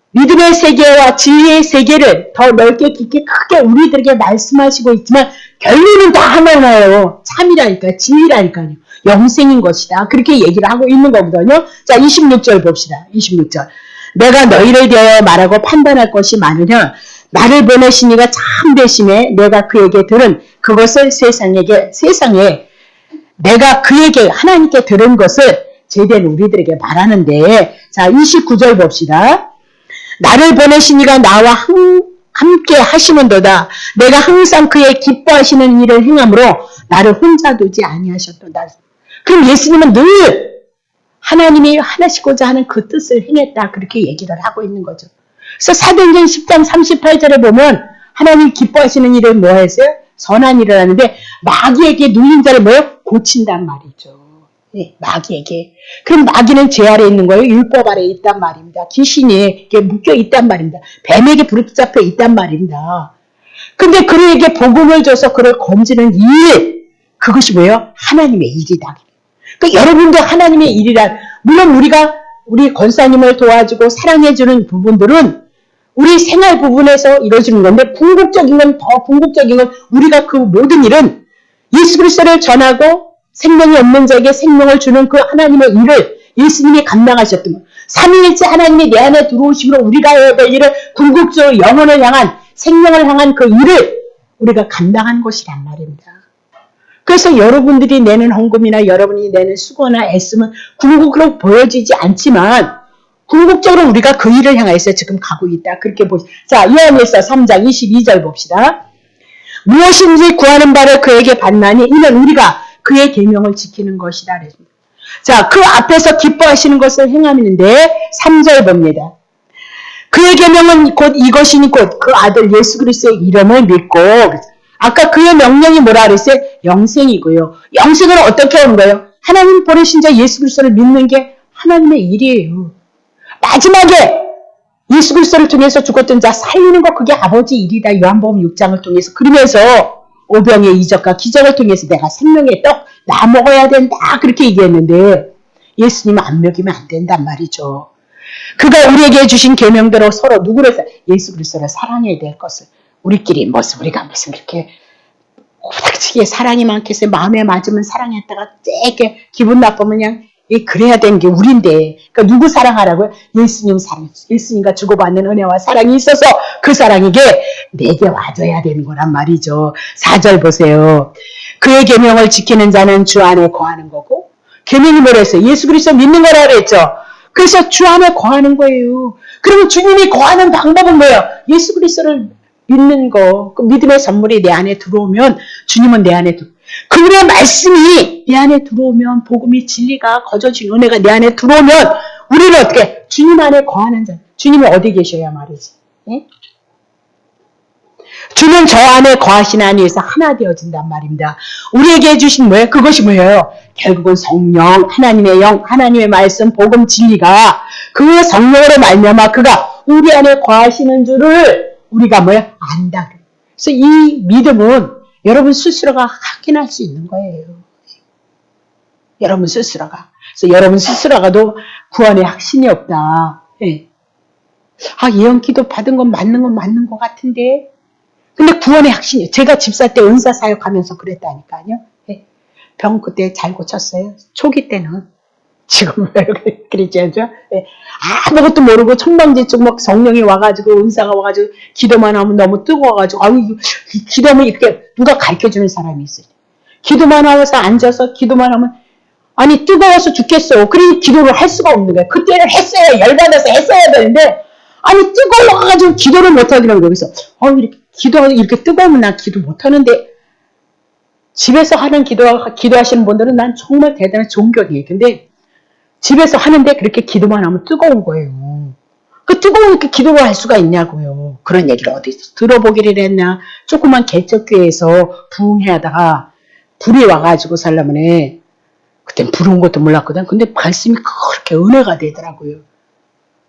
믿음의 세계와 진리의 세계를 더 넓게 깊게 크게 우리들에게 말씀하시고 있지만 결론은 다 하나예요. 참이라니까요. 진리라니까요. 영생인 것이다. 그렇게 얘기를 하고 있는 거거든요. 자, 26절 봅시다. 26절. 내가 너희를 대하여 말하고 판단할 것이 많으냐 나를 보내신 이가 참되심에 내가 그에게 들은 그것을 세상에 내가 그에게 하나님께 들은 것을 제대로 우리들에게 말하는데 자 29절 봅시다. 나를 보내신 이가 나와 함께 하시는도다. 내가 항상 그의 기뻐하시는 일을 행함으로 나를 혼자 두지 아니하셨도다. 그럼 예수님은 늘 하나님이 하시고자 하는 그 뜻을 행했다. 그렇게 얘기를 하고 있는 거죠. 그래서 사도행전 10장 38절에 보면 하나님 기뻐하시는 일을 뭐 했어요? 선한 일을 하는데 마귀에게 눌린 자를 뭐예요? 고친단 말이죠. 네, 마귀에게. 그럼 마귀는 죄 아래 있는 거예요? 율법 아래 있단 말입니다. 귀신이 묶여 있단 말입니다. 뱀에게 부르잡혀 있단 말입니다. 근데 그에게 복음을 줘서 그를 건지는 일, 그것이 뭐예요? 하나님의 일이다. 그러니까 여러분도 하나님의 일이란, 물론 우리 권사님을 도와주고 사랑해주는 부분들은 우리 생활 부분에서 이루어지는 건데 궁극적인 건 우리가 그 모든 일은 예수 그리스도를 전하고 생명이 없는 자에게 생명을 주는 그 하나님의 일을 예수님이 감당하셨던 것. 삼위일체 하나님이 내 안에 들어오심으로 우리가 해야 될 일을 궁극적으로 영혼을 향한 생명을 향한 그 일을 우리가 감당한 것이란 말입니다. 그래서 여러분들이 내는 헌금이나 여러분이 내는 수고나 애씀은 궁극으로 보여지지 않지만 궁극적으로 우리가 그 일을 향해서 지금 가고 있다. 그렇게 보시죠. 자, 요한일서 3장 22절 봅시다. 무엇인지 구하는 바를 그에게 받나니 이는 우리가 그의 계명을 지키는 것이다. 그랬습니다. 자, 그 앞에서 기뻐하시는 것을 행하는데 3절 봅니다. 그의 계명은 곧 이것이니 곧 그 아들 예수 그리스도의 이름을 믿고, 아까 그의 명령이 뭐라 그랬어요? 영생이고요. 영생은 어떻게 하는 거예요? 하나님 보내신 자 예수 그리스도를 믿는 게 하나님의 일이에요. 마지막에 예수 그리스도를 통해서 죽었던 자 살리는 거, 그게 아버지 일이다. 요한복음 6장을 통해서. 그러면서 오병의 이적과 기적을 통해서 내가 생명의 떡 나 먹어야 된다. 그렇게 얘기했는데 예수님은 안 먹이면 안 된단 말이죠. 그가 우리에게 주신 계명대로 서로 누구를 예수 그리스도를 사랑해야 될 것을 우리끼리 우리가 무슨 그렇게 호닥치게 사랑이 많겠어요. 마음에 맞으면 사랑했다가 째게 기분 나쁘면 그냥 그래야 되는 게 우린데. 그러니까 누구 사랑하라고요? 예수님 사랑. 예수님과 주고받는 은혜와 사랑이 있어서 그 사랑에게 내게 와줘야 되는 거란 말이죠. 4절 보세요. 그의 계명을 지키는 자는 주 안에 거하는 거고, 계명이 뭐라 했어요? 예수 그리스도 믿는 거라 그랬죠. 그래서 주 안에 거하는 거예요. 그러면 주님이 거하는 방법은 뭐예요? 예수 그리스도를 믿는 거. 그 믿음의 선물이 내 안에 들어오면 주님은 내 안에 그분의 말씀이 내 안에 들어오면, 복음이 진리가 거저진 은혜가 내 안에 들어오면 우리는 어떻게? 주님 안에 거하는 자. 주님이 어디 계셔야 말이지. 예? 주는 저 안에 거하시나니 해서 하나 되어진단 말입니다. 우리에게 주신 뭐예요? 그것이 뭐예요? 결국은 성령, 하나님의 영, 하나님의 말씀, 복음, 진리가 그 성령으로 말미암아 그가 우리 안에 거하시는 줄을 우리가 뭐예요? 안다. 그래서 이 믿음은 여러분 스스로가 확인할 수 있는 거예요. 여러분 스스로가. 그래서 여러분 스스로가도 구원의 확신이 없다. 예. 예언 기도 받은 건 맞는 것 같은데. 근데 구원의 확신이에요. 제가 집사 때 은사 사역하면서 그랬다니까요. 예. 병 그때 잘 고쳤어요. 초기 때는. 지금은 왜 그랬지 않죠? 예. 아무것도 모르고 천방지축 막 성령이 와가지고 은사가 와가지고 기도만 하면 너무 뜨거워가지고 기도하면 이렇게 누가 가르쳐주는 사람이 있어요. 기도만 하면서 앉아서 기도만 하면 뜨거워서 죽겠어. 그러니 기도를 할 수가 없는 거예요. 그때는 했어요. 열받아서 했어야 되는데 뜨거워가지고 기도를 못하더라고요. 그래서 이렇게 뜨거우면 난 기도 못하는데, 집에서 하는 기도하시는 분들은 난 정말 대단한 존경이에요. 근데 집에서 하는데 그렇게 기도만 하면 뜨거운 거예요. 그 뜨거우니까 기도를 할 수가 있냐고요. 그런 얘기를 어디서 들어보기를 했나. 조그만 개척교회에서 부흥하다가 불이 와가지고 살라면에, 그땐 불 온 것도 몰랐거든. 근데 말씀이 그렇게 은혜가 되더라고요.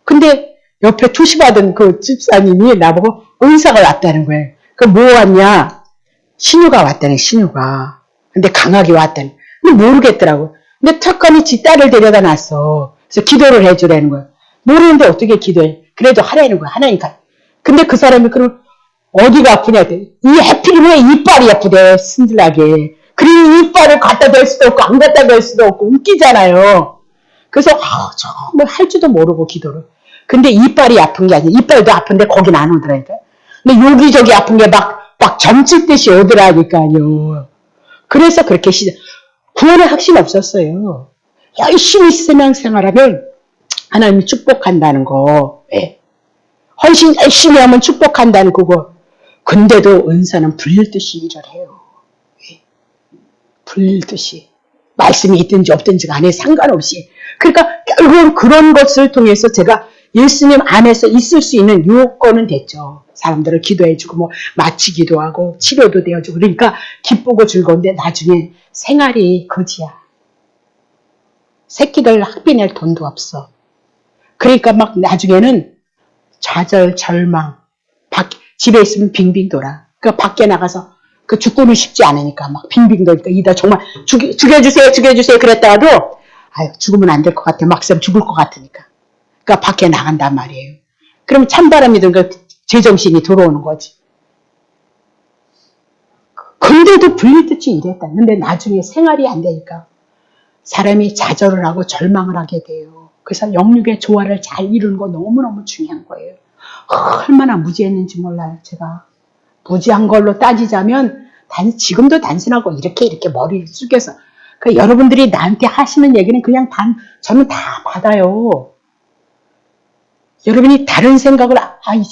근데 옆에 투시받은 그 집사님이 나보고 은사가 왔다는 거예요. 그 뭐 왔냐? 신유가 왔다네, 신유가. 근데 강하게 왔다네. 근데 모르겠더라고. 근데 턱하니 지 딸을 데려다 놨어. 그래서 기도를 해주라는 거야. 모르는데 어떻게 기도해? 그래도 하라는 거야. 하나니까. 근데 그 사람이 그럼 어디가 아프냐? 이 해필이면 이빨이 아프대. 신들나게. 그리고 이빨을 갖다 댈 수도 없고 안 갖다 댈 수도 없고 웃기잖아요. 그래서 정말 할 줄도 모르고 기도를. 근데 이빨이 아픈 게 아니야. 이빨도 아픈데 거긴 안 오더라니까. 근데 여기저기 아픈 게 막 점칠 듯이 오더라니까요. 그래서 그렇게 구원의 확신 없었어요. 열심히 신앙생활하면 하나님이 축복한다는 거. 네. 헌신 열심히 하면 축복한다는 그거. 근데도 은사는 불릴듯이 일을 해요. 네. 불릴듯이. 말씀이 있든지 없든지 간에 상관없이. 그러니까 결국은 그런 것을 통해서 제가 예수님 안에서 있을 수 있는 요건은 됐죠. 사람들을 기도해주고 마치기도 하고 치료도 되어주고 그러니까 기쁘고 즐거운데 나중에 생활이 거지야. 새끼들 학비 낼 돈도 없어. 그러니까 막 나중에는 좌절, 절망. 집에 있으면 빙빙 돌아. 그 밖에 나가서 그 죽고는 싶지 않으니까 막 빙빙 돌니까 이다 정말 죽여주세요 그랬다가도 죽으면 안 될 것 같아. 막상 죽을 것 같으니까. 그러니까 밖에 나간단 말이에요. 그럼 찬바람이 들니까 제정신이 들어오는 거지. 근데도 불리듯이 일했다. 근데 나중에 생활이 안 되니까 사람이 좌절을 하고 절망을 하게 돼요. 그래서 영육의 조화를 잘 이루는 거 너무너무 중요한 거예요. 얼마나 무지했는지 몰라요. 제가 무지한 걸로 따지자면 지금도 단순하고 이렇게 머리를 숙여서 그러니까 여러분들이 나한테 하시는 얘기는 그냥 저는 다 받아요. 여러분이 다른 생각을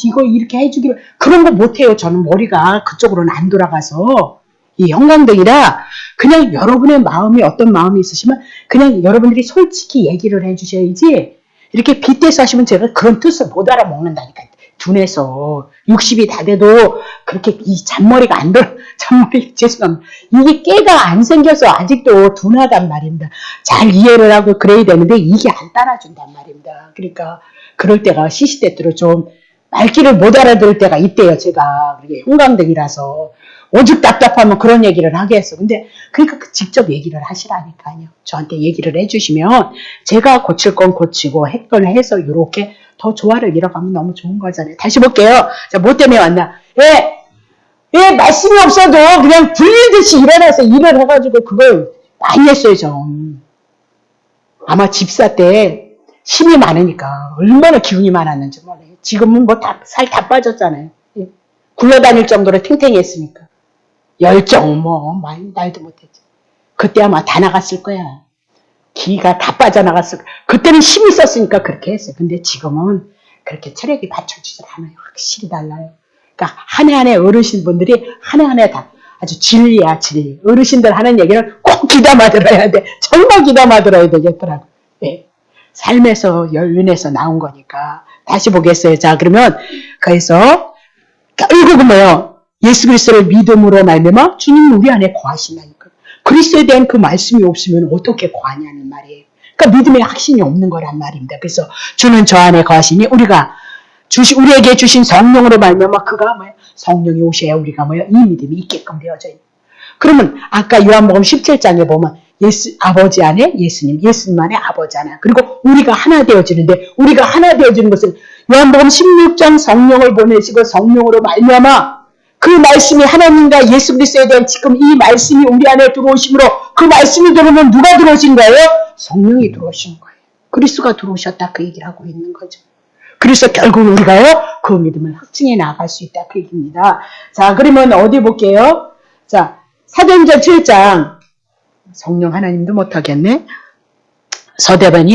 이거 이렇게 해주기를 그런 거 못해요. 저는 머리가 그쪽으로는 안 돌아가서 이 형광등이라 그냥 여러분의 마음이 어떤 마음이 있으시면 그냥 여러분들이 솔직히 얘기를 해주셔야지 이렇게 빗대서 하시면 제가 그런 뜻을 못 알아먹는다니까요. 둔해서 60이 다 돼도 그렇게 이 잔머리가 안 들어, 잔머리 죄송합니다. 이게 깨가 안 생겨서 아직도 둔하단 말입니다. 잘 이해를 하고 그래야 되는데 이게 안 따라준단 말입니다. 그러니까 그럴 때가 시시때때로 좀 말귀를 못 알아들을 때가 있대요. 제가 그게 형광등이라서 오죽 답답하면 그런 얘기를 하게 했어. 근데 그러니까 직접 얘기를 하시라니까요. 저한테 얘기를 해주시면 제가 고칠 건 고치고 했건 해서 이렇게 더 조화를 이뤄가면 너무 좋은 거잖아요. 다시 볼게요. 자, 뭐 때문에 왔나? 예, 말씀이 없어도 그냥 불리듯이 일어나서 일을 해가지고 그걸 많이 했어요, 좀. 아마 집사 때 힘이 많으니까 얼마나 기운이 많았는지 몰라요. 지금은 뭐 살 다 빠졌잖아요. 예. 굴러다닐 정도로 탱탱했으니까. 열정 말도 못했지. 그때 아마 다 나갔을 거야. 기가 다 빠져나갔을 거야. 그때는 힘이 있었으니까 그렇게 했어요. 근데 지금은 그렇게 체력이 받쳐주질 않아요. 확실히 달라요. 그러니까 한 해 한 해 어르신분들이 한 해 한 해 다 아주 진리야, 진리. 어르신들 하는 얘기를 꼭 귀담아 들어야 돼. 정말 귀담아 들어야 되겠더라고. 예. 삶에서 연륜에서 나온 거니까. 다시 보겠어요. 자, 그러면 거기서 결국은 뭐예요? 예수 그리스도를 믿음으로 말미암아 주님 우리 안에 거하신다니까. 그리스도에 대한 그 말씀이 없으면 어떻게 거하냐는 말이에요. 그러니까 믿음의 확신이 없는 거란 말입니다. 그래서 주는 저 안에 거하시니 우리에게 주신 성령으로 말미암아 그가 뭐예요? 성령이 오셔야 우리가 뭐예요? 이 믿음이 있게끔 되어져 있는. 그러면 아까 요한복음 17장에 보면 아버지 안에 예수님 안에 아버지 안에. 그리고 우리가 하나 되어지는데 우리가 하나 되어지는 것은 요한복음 16장 성령을 보내시고 성령으로 말미암아 그 말씀이 하나님과 예수 그리스도에 대한 지금 이 말씀이 우리 안에 들어오심으로 그 말씀이 들어오면 누가 들어오신 거예요? 성령이 들어오신 거예요. 그리스도가 들어오셨다 그 얘기를 하고 있는 거죠. 그래서 결국 우리가요 그 믿음을 확증해 나갈 수 있다 그 얘기입니다. 자, 그러면 어디 볼게요? 자, 사도행전 7장 성령 하나님도 못하겠네. 서대반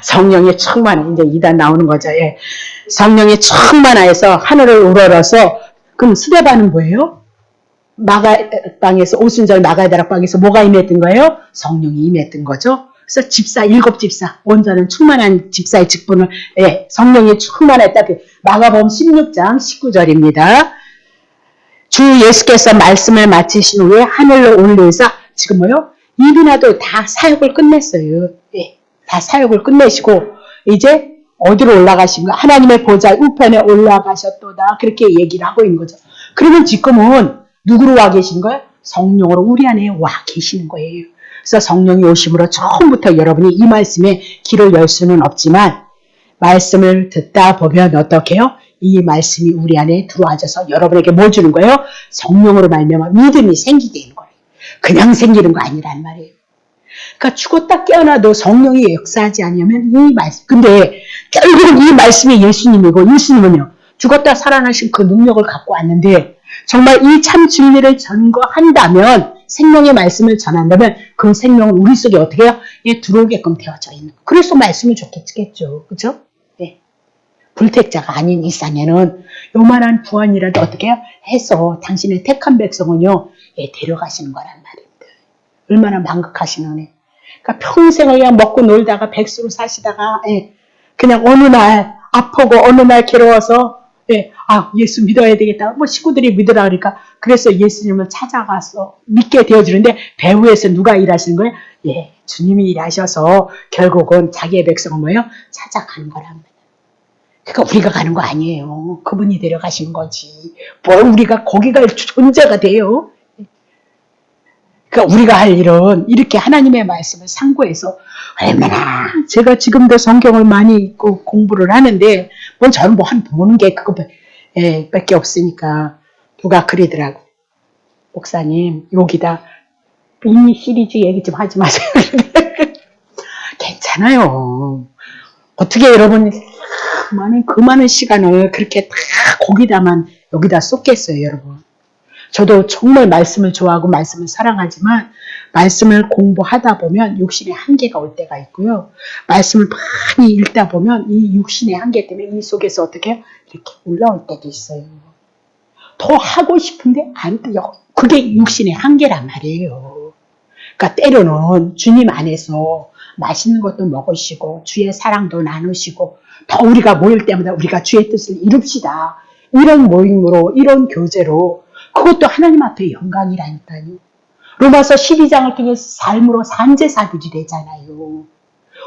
성령이 충만해. 이제 2단 나오는 거죠. 예. 성령이 충만하여서 하늘을 우러러서 그럼 스데반은 뭐예요? 마가방에서 오순절 마가다락방에서 뭐가 임했던 거예요? 성령이 임했던 거죠. 그래서 일곱 집사 원자는 충만한 집사의 직분을 성령이 충만했다. 마가복음 16장 19절입니다. 주 예수께서 말씀을 마치신 후에 하늘로 올리사 지금 뭐요? 이비나도 다 사역을 끝냈어요. 예, 다 사역을 끝내시고 이제 어디로 올라가신 거야? 하나님의 보좌 우편에 올라가셨도다. 그렇게 얘기를 하고 있는 거죠. 그러면 지금은 누구로 와 계신 거예요? 성령으로 우리 안에 와 계시는 거예요. 그래서 성령이 오심으로 처음부터 여러분이 이 말씀에 길을 열 수는 없지만 말씀을 듣다 보면 어떻게 해요? 이 말씀이 우리 안에 들어와져서 여러분에게 뭐 주는 거예요? 성령으로 말미암아 믿음이 생기게 되는 거예요. 그냥 생기는 거 아니란 말이에요. 그러니까 죽었다 깨어나도 성령이 역사하지 않으면 이 말씀. 근데 결국은 이 말씀이 예수님이고 예수님은요. 죽었다 살아나신 그 능력을 갖고 왔는데 정말 이 참 진리를 전거한다면 생명의 말씀을 전한다면 그 생명은 우리 속에 어떻게 해요? 들어오게끔 되어져 있는 거예요. 그래서 말씀을 좋겠죠. 그렇죠? 네. 불택자가 아닌 이상에는 요만한 부안이라도 어떻게 해요? 해서 당신의 택한 백성은요. 데려가시는 거란 말입니다. 얼마나 만극하신 은혜. 그러니까 평생을 그냥 먹고 놀다가 백수로 사시다가 그냥 어느 날 아프고 어느 날 괴로워서 예수 믿어야 되겠다. 뭐 식구들이 믿으라 그러니까 그래서 예수님을 찾아가서 믿게 되어주는데 배후에서 누가 일하시는 거예요? 주님이 일하셔서 결국은 자기의 백성은 뭐예요? 찾아가는 거랍니다. 그러니까 우리가 가는 거 아니에요. 그분이 데려가시는 거지. 뭘 우리가 거기 갈 존재가 돼요? 그러니까 우리가 할 일은 이렇게 하나님의 말씀을 상고해서 얼마나 제가 지금도 성경을 많이 읽고 공부를 하는데 뭐 저는 뭐 한 보는 게 그거밖에 없으니까 누가 그러더라고. 목사님 여기다 미니 시리즈 얘기 좀 하지 마세요. 괜찮아요. 어떻게 여러분 그 많은 시간을 그렇게 다 거기다만 여기다 쏟겠어요, 여러분. 저도 정말 말씀을 좋아하고 말씀을 사랑하지만 말씀을 공부하다 보면 육신의 한계가 올 때가 있고요. 말씀을 많이 읽다 보면 이 육신의 한계 때문에 이 속에서 어떻게 이렇게 올라올 때도 있어요. 더 하고 싶은데 안 돼요. 그게 육신의 한계란 말이에요. 그러니까 때로는 주님 안에서 맛있는 것도 먹으시고 주의 사랑도 나누시고 더 우리가 모일 때마다 우리가 주의 뜻을 이룹시다. 이런 모임으로 이런 교제로 그것도 하나님 앞에 영광이라니까요. 로마서 12장을 통해서 삶으로 산제사 드리래잖아요.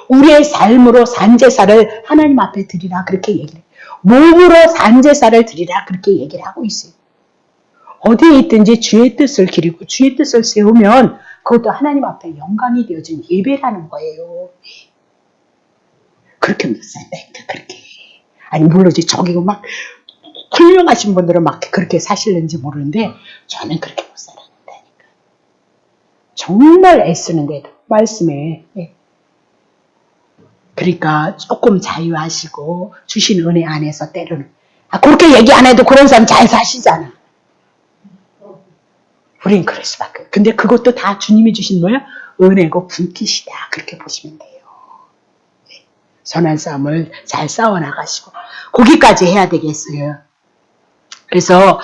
우리의 삶으로 산제사를 하나님 앞에 드리라 그렇게 얘기를 해요. 몸으로 산제사를 드리라 그렇게 얘기를 하고 있어요. 어디에 있든지 주의 뜻을 기리고 주의 뜻을 세우면 그것도 하나님 앞에 영광이 되어진 예배라는 거예요. 그렇게 못 산다니까 그렇게. 아니 물론 저기 막 훌륭하신 분들은 막 그렇게 사실는지 모르는데 저는 그렇게 못 살았다니까. 정말 애쓰는데도 말씀에 그러니까 조금 자유하시고 주신 은혜 안에서 때로는 그렇게 얘기 안 해도 그런 사람 잘 사시잖아. 우린 그럴 수밖에. 근데 그것도 다 주님이 주신 뭐야? 은혜고 분깃이다. 그렇게 보시면 돼요. 선한 싸움을 잘 싸워나가시고 거기까지 해야 되겠어요. 그래서